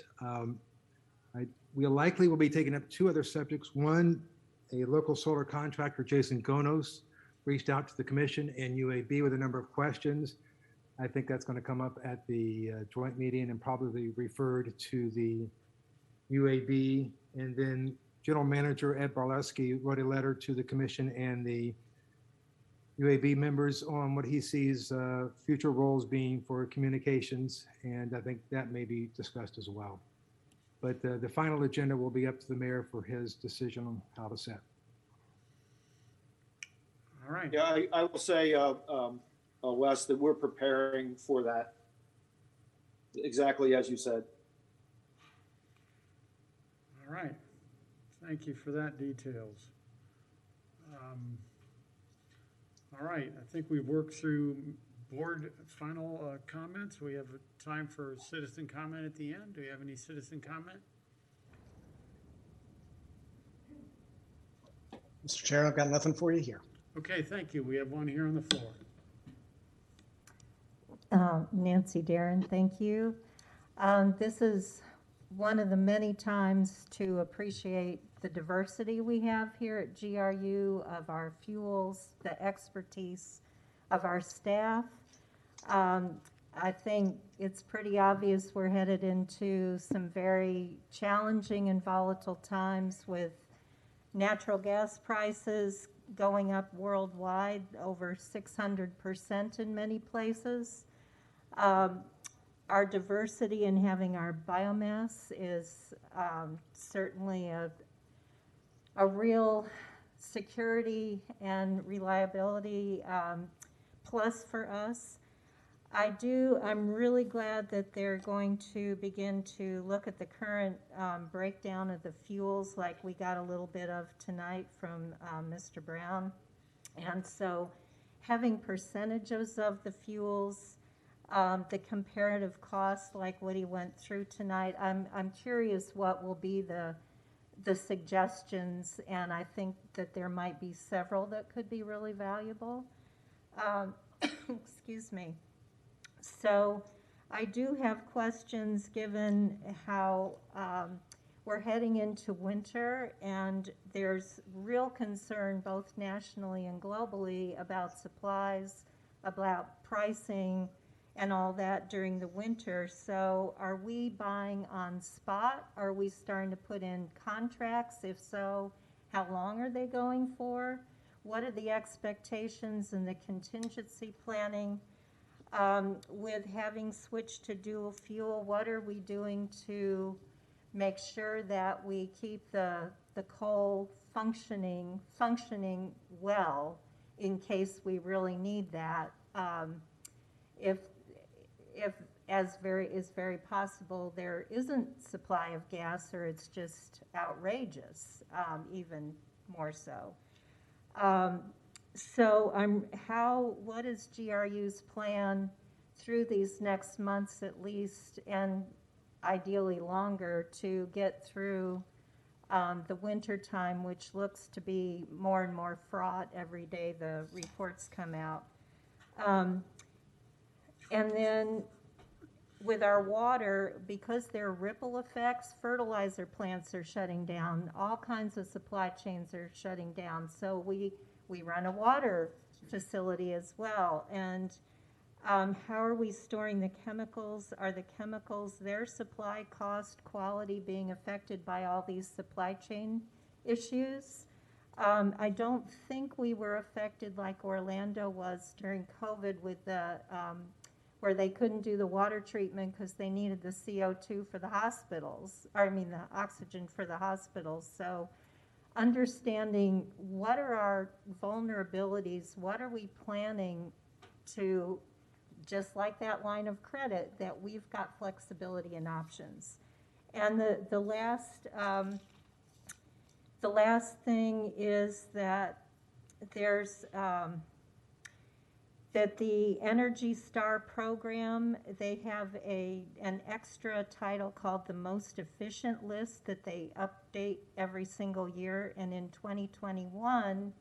We likely will be taking up two other subjects. One, a local solar contractor, Jason Gonos, reached out to the commission and UAB with a number of questions. I think that's going to come up at the joint meeting and probably referred to the UAB. And then General Manager Ed Barleski wrote a letter to the commission and the UAB members on what he sees future roles being for communications. And I think that may be discussed as well. But the final agenda will be up to the mayor for his decision on how to set. All right. Yeah, I will say, Wes, that we're preparing for that exactly as you said. All right. Thank you for that details. All right, I think we've worked through board final comments. We have time for citizen comment at the end. Do we have any citizen comment? Mr. Chair, I've got nothing for you here. Okay, thank you. We have one here on the floor. Nancy Darren, thank you. This is one of the many times to appreciate the diversity we have here at GRU of our fuels, the expertise of our staff. I think it's pretty obvious we're headed into some very challenging and volatile times with natural gas prices going up worldwide over 600% in many places. Our diversity in having our biomass is certainly a real security and reliability plus for us. I'm really glad that they're going to begin to look at the current breakdown of the fuels like we got a little bit of tonight from Mr. Brown. And so having percentages of the fuels, the comparative cost like what he went through tonight, I'm curious what will be the suggestions, and I think that there might be several that could be really valuable. Excuse me. So I do have questions given how we're heading into winter, and there's real concern both nationally and globally about supplies, about pricing, and all that during the winter. So are we buying on spot? Are we starting to put in contracts? If so, how long are they going for? What are the expectations and the contingency planning? With having switched to dual fuel, what are we doing to make sure that we keep the coal functioning well in case we really need that? If as is very possible, there isn't supply of gas or it's just outrageous, even more so. What is GRU's plan through these next months at least, and ideally longer, to get through the winter time, which looks to be more and more fraught every day the reports come out? And then with our water, because there are ripple effects, fertilizer plants are shutting down, all kinds of supply chains are shutting down. So we run a water facility as well. And how are we storing the chemicals? Are the chemicals, their supply, cost, quality being affected by all these supply chain issues? I don't think we were affected like Orlando was during COVID with the where they couldn't do the water treatment because they needed the CO2 for the hospitals, the oxygen for the hospitals. So understanding what are our vulnerabilities, what are we planning to, just like that line of credit, that we've got flexibility and options. And the last thing is that there's that the Energy Star program, they have an extra title called the Most Efficient List that they update every single year. And in 2021,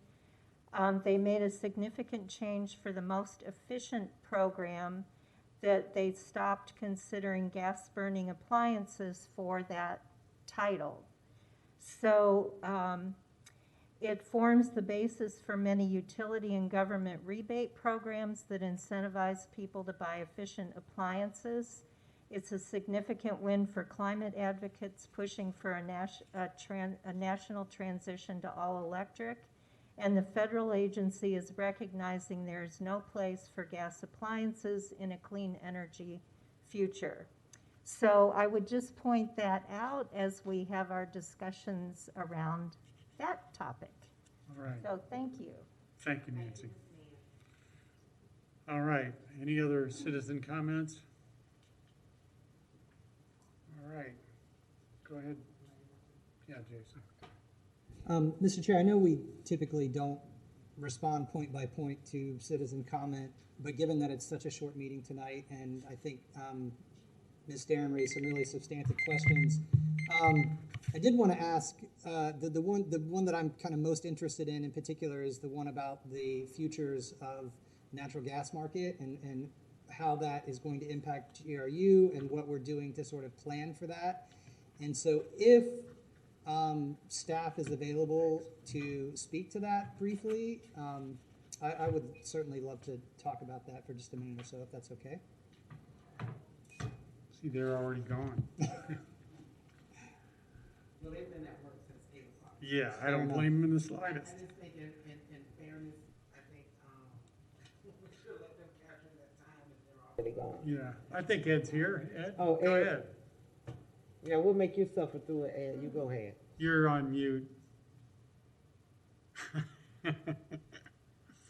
they made a significant change for the Most Efficient program, that they stopped considering gas burning appliances for that title. So it forms the basis for many utility and government rebate programs that incentivize people to buy efficient appliances. It's a significant win for climate advocates pushing for a national transition to all electric. And the federal agency is recognizing there is no place for gas appliances in a clean energy future. So I would just point that out as we have our discussions around that topic. All right. So thank you. Thank you, Nancy. All right. Any other citizen comments? All right. Go ahead. Yeah, Jason. Mr. Chair, I know we typically don't respond point by point to citizen comment, but given that it's such a short meeting tonight, and I think Ms. Darren raised some really substantive questions, I did want to ask, the one that I'm kind of most interested in particular is the one about the futures of natural gas market and how that is going to impact GRU and what we're doing to sort of plan for that. And so if staff is available to speak to that briefly, I would certainly love to talk about that for just a minute or so, if that's okay. See, they're already gone. Well, they've been at work since 8 o'clock. Yeah, I don't blame them in the slightest. I just think in fairness, I think we should let them capture that time if they're already gone. Yeah, I think Ed's here. Ed, Oh, go Ed. ahead. Yeah, we'll make you suffer through it, Ed. You go ahead. You're on mute.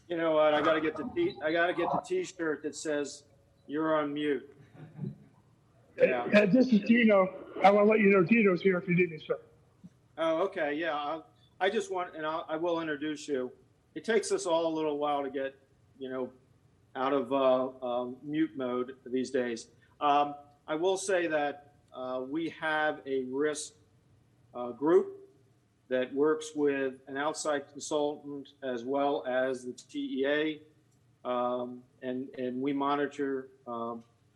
You know what? I gotta get the T-shirt that says "You're on mute." Yeah. This is Dino. I want to let you know Dino's here if you need me, sir. Oh, okay. Yeah. I just want, and I will introduce you. It takes us all a little while to get, out of mute mode these days. I will say that we have a risk group that works with an outside consultant as well as the TEA, and we monitor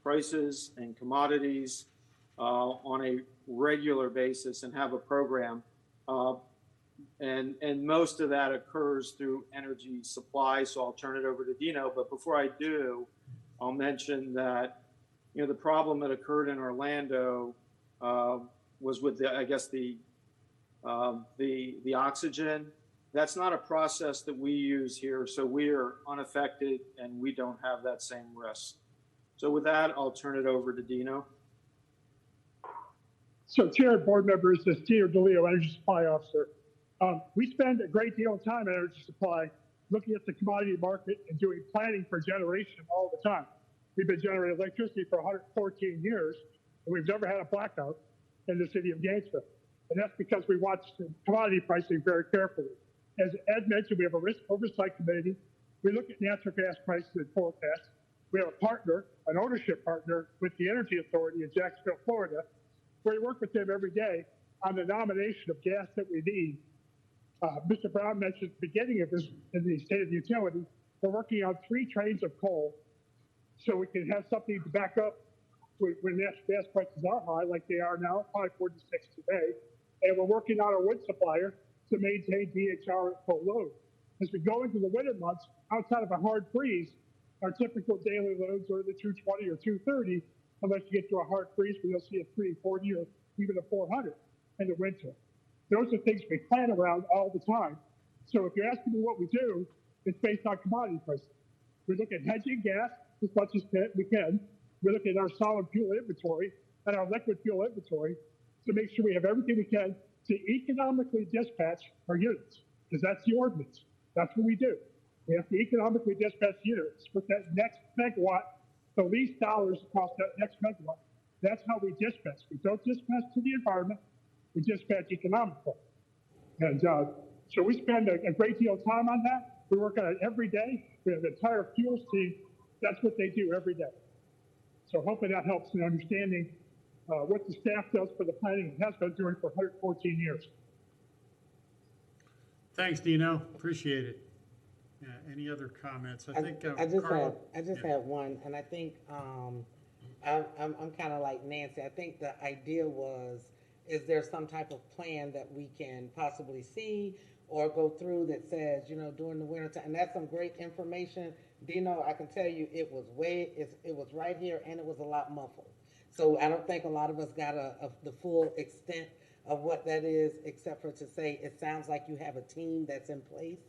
prices and commodities on a regular basis and have a program. And most of that occurs through energy supply. So I'll turn it over to Dino. But before I do, I'll mention that, the problem that occurred in Orlando was with the oxygen. That's not a process that we use here. So we are unaffected and we don't have that same risk. So with that, I'll turn it over to Dino. So, Chair and board members, this is Dino DeLeo, Energy Supply Officer. We spend a great deal of time in energy supply looking at the commodity market and doing planning for generation all the time. We've been generating electricity for 114 years, and we've never had a blackout in the city of Gainesville. And that's because we watch the commodity pricing very carefully. As Ed mentioned, we have a risk oversight committee. We look at natural gas prices and forecasts. We have a partner, an ownership partner with the Energy Authority in Jacksonville, Florida, where we work with them every day on the nomination of gas that we need. Mr. Brown mentioned at the beginning of this, in the State of the Utility, we're working on 3 trains of coal so we can have something to back up when natural gas prices are high, like they are now, 5.46 today. And we're working on a wood supplier to maintain DHR at full load. As we go into the winter months, outside of a hard freeze, our typical daily loads are the 220 or 230, unless you get to a hard freeze where you'll see a 340 or even a 400 in the winter. Those are things we plan around all the time. So if you're asking me what we do, it's based on commodity prices. We look at hedging gas as much as we can. We look at our solid fuel inventory and our liquid fuel inventory to make sure we have everything we can to economically dispatch our units, because that's the ordinance. That's what we do. We have to economically dispatch units with that next megawatt, the least dollars across that next megawatt. That's how we dispatch. We don't dispatch to the environment. We dispatch economically. And so we spend a great deal of time on that. We work on it every day. We have an entire fuels team. That's what they do every day. So hopefully that helps in understanding what the staff does for the planning and has been doing for 114 years. Thanks, Dino. Appreciate it. Any other comments? I think I just Carl, have one, and I think I'm kind of like Nancy. I think the idea was, is there some type of plan that we can possibly see or go through that says, during the winter time, and that's some great information. Dino, I can tell you it was right here, and it was a lot muffled. So I don't think a lot of us got the full extent of what that is, except for to say it sounds like you have a team that's in place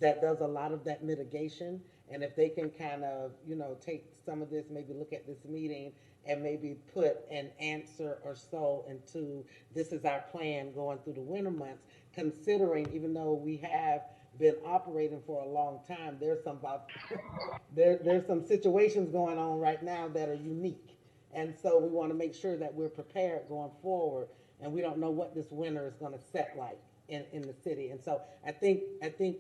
that does a lot of that mitigation. And if they can kind of, take some of this, maybe look at this meeting and maybe put an answer or so into this is our plan going through the winter months, considering even though we have been operating for a long time, there's some situations going on right now that are unique. And so we want to make sure that we're prepared going forward, and we don't know what this winter is going to set like. in the city. And so I think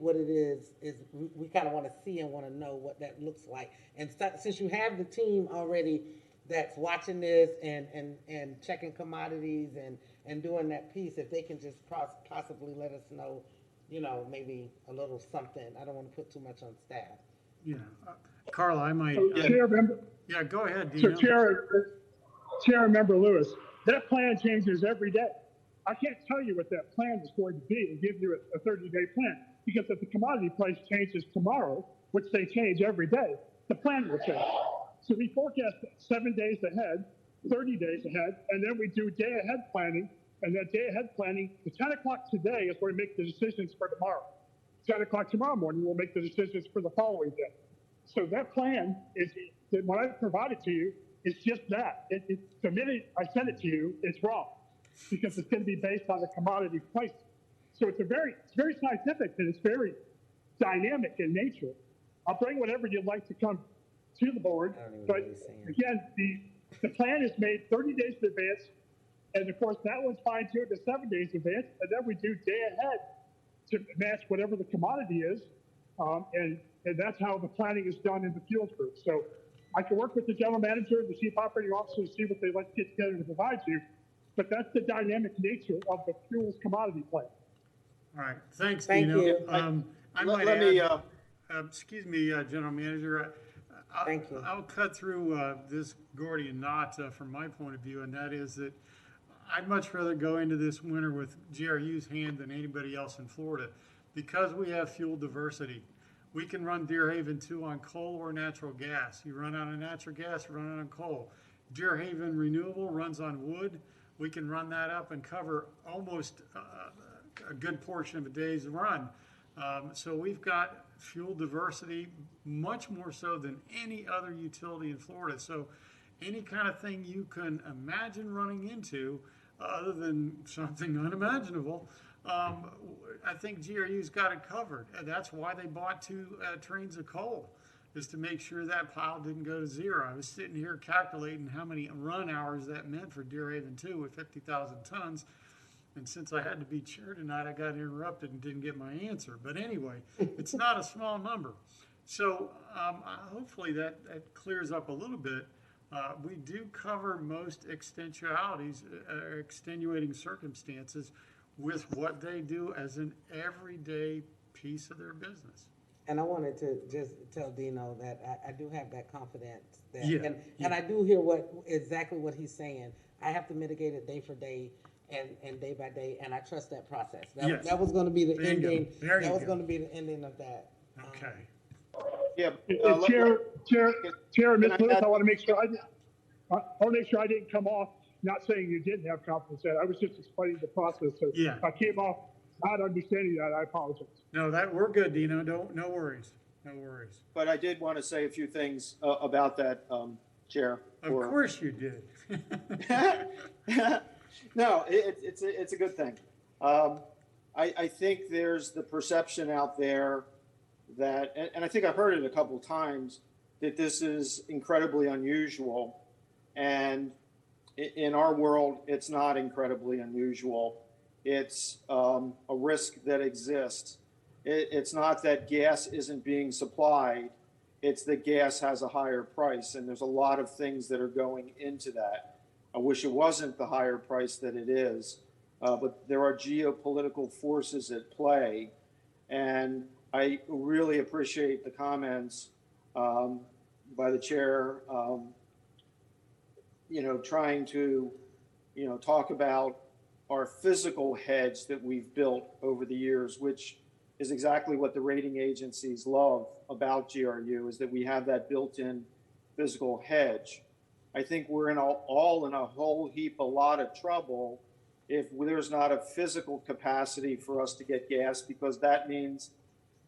what it is we kind of want to see and want to know what that looks like. And since you have the team already that's watching this and checking commodities and doing that piece, if they can just possibly let us know, you know, maybe a little something. I don't want to put too much on staff. Yeah. Carla, I might. So, Chair, Member, Yeah, go ahead, so Dino. Chair Member Lewis, that plan changes every day. I can't tell you what that plan is going to be and give you a 30-day plan, because if the commodity price changes tomorrow, which they change every day, the plan will change. So we forecast 7 days ahead, 30 days ahead, and then we do day ahead planning. And that day ahead planning, the 10 o'clock today is where we make the decisions for tomorrow. 10 o'clock tomorrow morning, we'll make the decisions for the following day. So that plan is, when I provide it to you, it's just that. The minute I send it to you, it's wrong, because it's going to be based on the commodity price. So it's very scientific, and it's very dynamic in nature. I'll bring whatever you'd like to come to the board, but again, the plan is made 30 days in advance, and of course that one's fine-tuned to 7 days in advance, and then we do day ahead to match whatever the commodity is, and that's how the planning is done in the fuels group. So I can work with the general manager and the chief operating officer to see what they like to get together to provide you, but that's the dynamic nature of the fuels commodity plan. All right, thanks, Thank Dino. you. I might let add, me, excuse me, General Manager. Thank you. I'll cut through this Gordian knot from my point of view, and that is that I'd much rather go into this winter with GRU's hand than anybody else in Florida, because we have fuel diversity. We can run Deer Haven 2 on coal or natural gas. You run out of natural gas, run it on coal. Deer Haven Renewable runs on wood. We can run that up and cover almost a good portion of a day's run. So we've got fuel diversity much more so than any other utility in Florida. So any kind of thing you can imagine running into, other than something unimaginable, I think GRU's got it covered. And that's why they bought 2 trains of coal, is to make sure that pile didn't go to zero. I was sitting here calculating how many run hours that meant for Deer Haven 2 with 50,000 tons. And since I had to be chair tonight, I got interrupted and didn't get my answer. But anyway, it's not a small number. So hopefully that clears up a little bit. We do cover most extenuating circumstances with what they do as an everyday piece of their business. And I wanted to just tell Dino that I do have that confidence. That, Yeah, and I do hear exactly what he's saying. I have to mitigate it day for day and day by day, and I trust that process. That was going to be the ending. That was going to be the ending of that. Okay. yeah. Chair, Ms. I Lewis, add- I want to make sure I didn't come off not saying you didn't have confidence in it. I was just explaining the process. So Yeah. if I came off not understanding that, I apologize. No, we're good, Dino. No worries. No worries. But I did want to say a few things about that, Chair. Of course you did. No, it's a good thing. I think there's the perception out there that, and I think I've heard it a couple times, that this is incredibly unusual. And in our world, it's not incredibly unusual. It's a risk that exists. It's not that gas isn't being supplied. It's that gas has a higher price. And there's a lot of things that are going into that. I wish it wasn't the higher price that it is. But there are geopolitical forces at play. And I really appreciate the comments by the chair, trying to, talk about our physical hedge that we've built over the years, which is exactly what the rating agencies love about GRU, is that we have that built-in physical hedge. I think we're all in a whole heap, a lot of trouble if there's not a physical capacity for us to get gas, because that means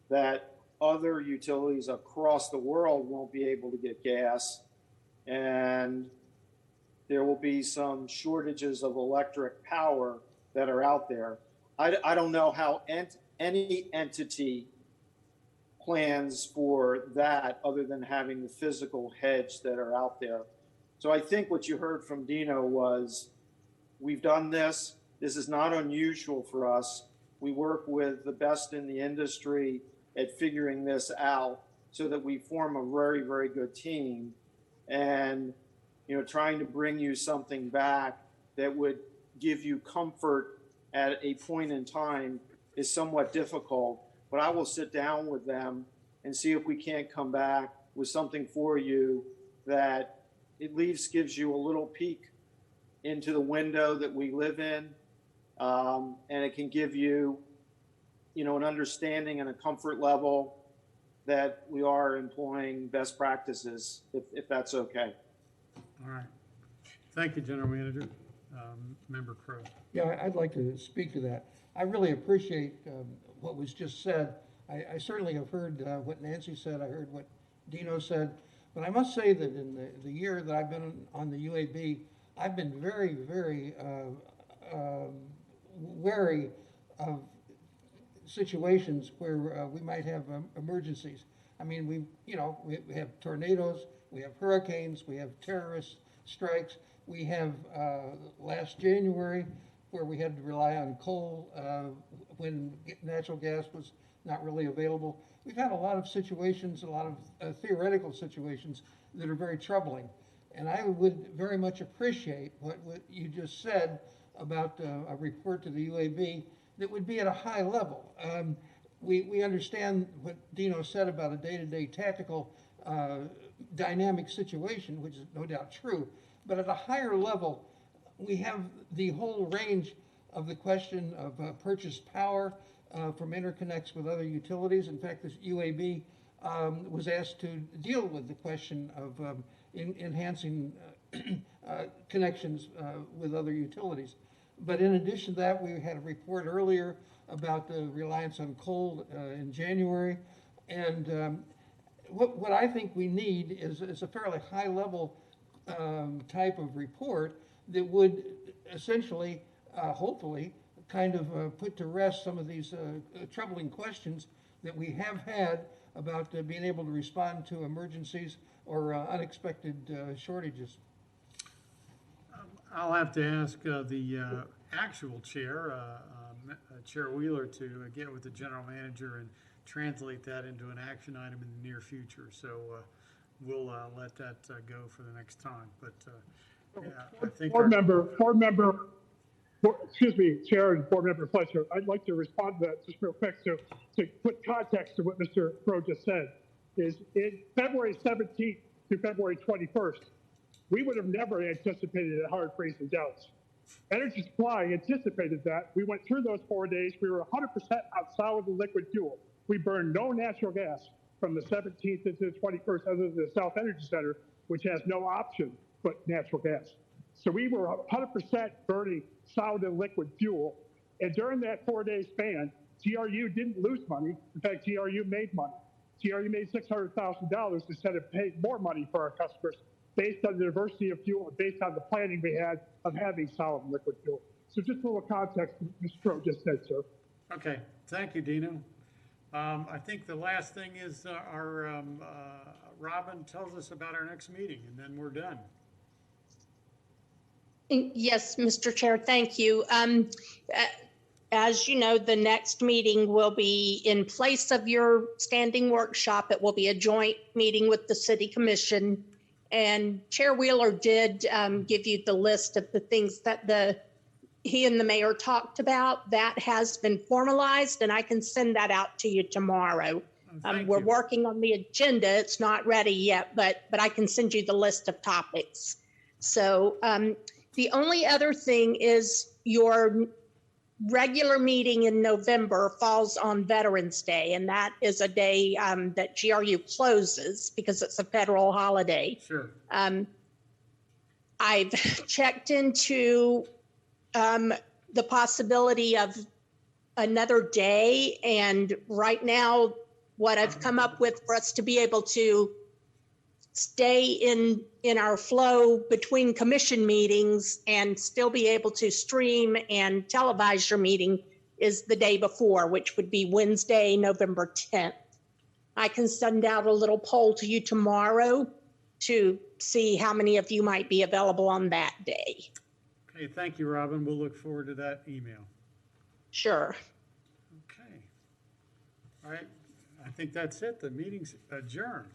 that other utilities across the world won't be able to get gas, and there will be some shortages of electric power that are out there. I don't know how any entity plans for that other than having the physical hedge that are out there. So I think what you heard from Dino was, we've done this. This is not unusual for us. we work with the best in the industry at figuring this out so that we form a very, very good team. And, trying to bring you something back that would give you comfort at a point in time is somewhat difficult. But I will sit down with them and see if we can't come back with something for you that at least gives you a little peek into the window that we live in. And it can give you, an understanding and a comfort level that we are employing best practices, if that's okay. All right. Thank you, General Manager. Member Crow. Yeah, I'd like to speak to that. I really appreciate what was just said. I certainly have heard what Nancy said. I heard what Dino said. But I must say that in the year that I've been on the UAB, I've been very, very wary of situations where we might have emergencies. I mean, we have tornadoes, we have hurricanes, we have terrorist strikes. We have last January where we had to rely on coal when natural gas was not really available. We've had a lot of situations, a lot of theoretical situations that are very troubling. And I would very much appreciate what you just said about a report to the UAB that would be at a high level. We understand what Dino said about a day-to-day tactical dynamic situation, which is no doubt true, but at a higher level, we have the whole range of the question of purchase power from interconnects with other utilities. In fact, this UAB was asked to deal with the question of enhancing connections with other utilities. But in addition to that, we had a report earlier about the reliance on coal in January. And what I think we need is a fairly high level type of report that would essentially, hopefully, kind of put to rest some of these troubling questions that we have had about being able to respond to emergencies or unexpected shortages. I'll have to ask the actual chair, Chair Wheeler, to get with the general manager and translate that into an action item in the near future. So we'll let that go for the next time. But yeah, I think excuse me, Chair and Board Member Fletcher, I'd like to respond to that just real quick. So to put context to what Mr. Crow just said, is in February 17th to February 21st, we would have never anticipated a hard freeze and droughts. Energy Supply anticipated that. We went through those 4 days. We were 100% on solid and liquid fuel. We burned no natural gas from the 17th into the 21st, other than the South Energy Center, which has no option but natural gas. So we were 100% burning solid and liquid fuel. And during that 4-day span, GRU didn't lose money. In fact, GRU made money. GRU made $600,000 instead of paying more money for our customers, based on the diversity of fuel and based on the planning we had of having solid and liquid fuel. So just a little context, Mr. Crow just said, sir. Okay, thank you, Dino. I think the last thing is our Robin tells us about our next meeting, and then we're done. Yes, Mr. Chair, thank you. As you know, the next meeting will be in place of your standing workshop. It will be a joint meeting with the City Commission. And Chair Wheeler did give you the list of the things that he and the mayor talked about. That has been formalized, and I can send that out to you tomorrow. We're working on the agenda. It's not ready yet, but I can send you the list of topics. So the only other thing is your regular meeting in November falls on Veterans Day, and that is a day that GRU closes because it's a federal holiday. Sure. I've checked into the possibility of another day, and right now what I've come up with for us to be able to stay in our flow between commission meetings and still be able to stream and televise your meeting is the day before, which would be Wednesday, November 10th. I can send out a little poll to you tomorrow to see how many of you might be available on that day. Okay, thank you, Robin. We'll look forward to that email. Sure. All right, I think that's it. The meeting's adjourned.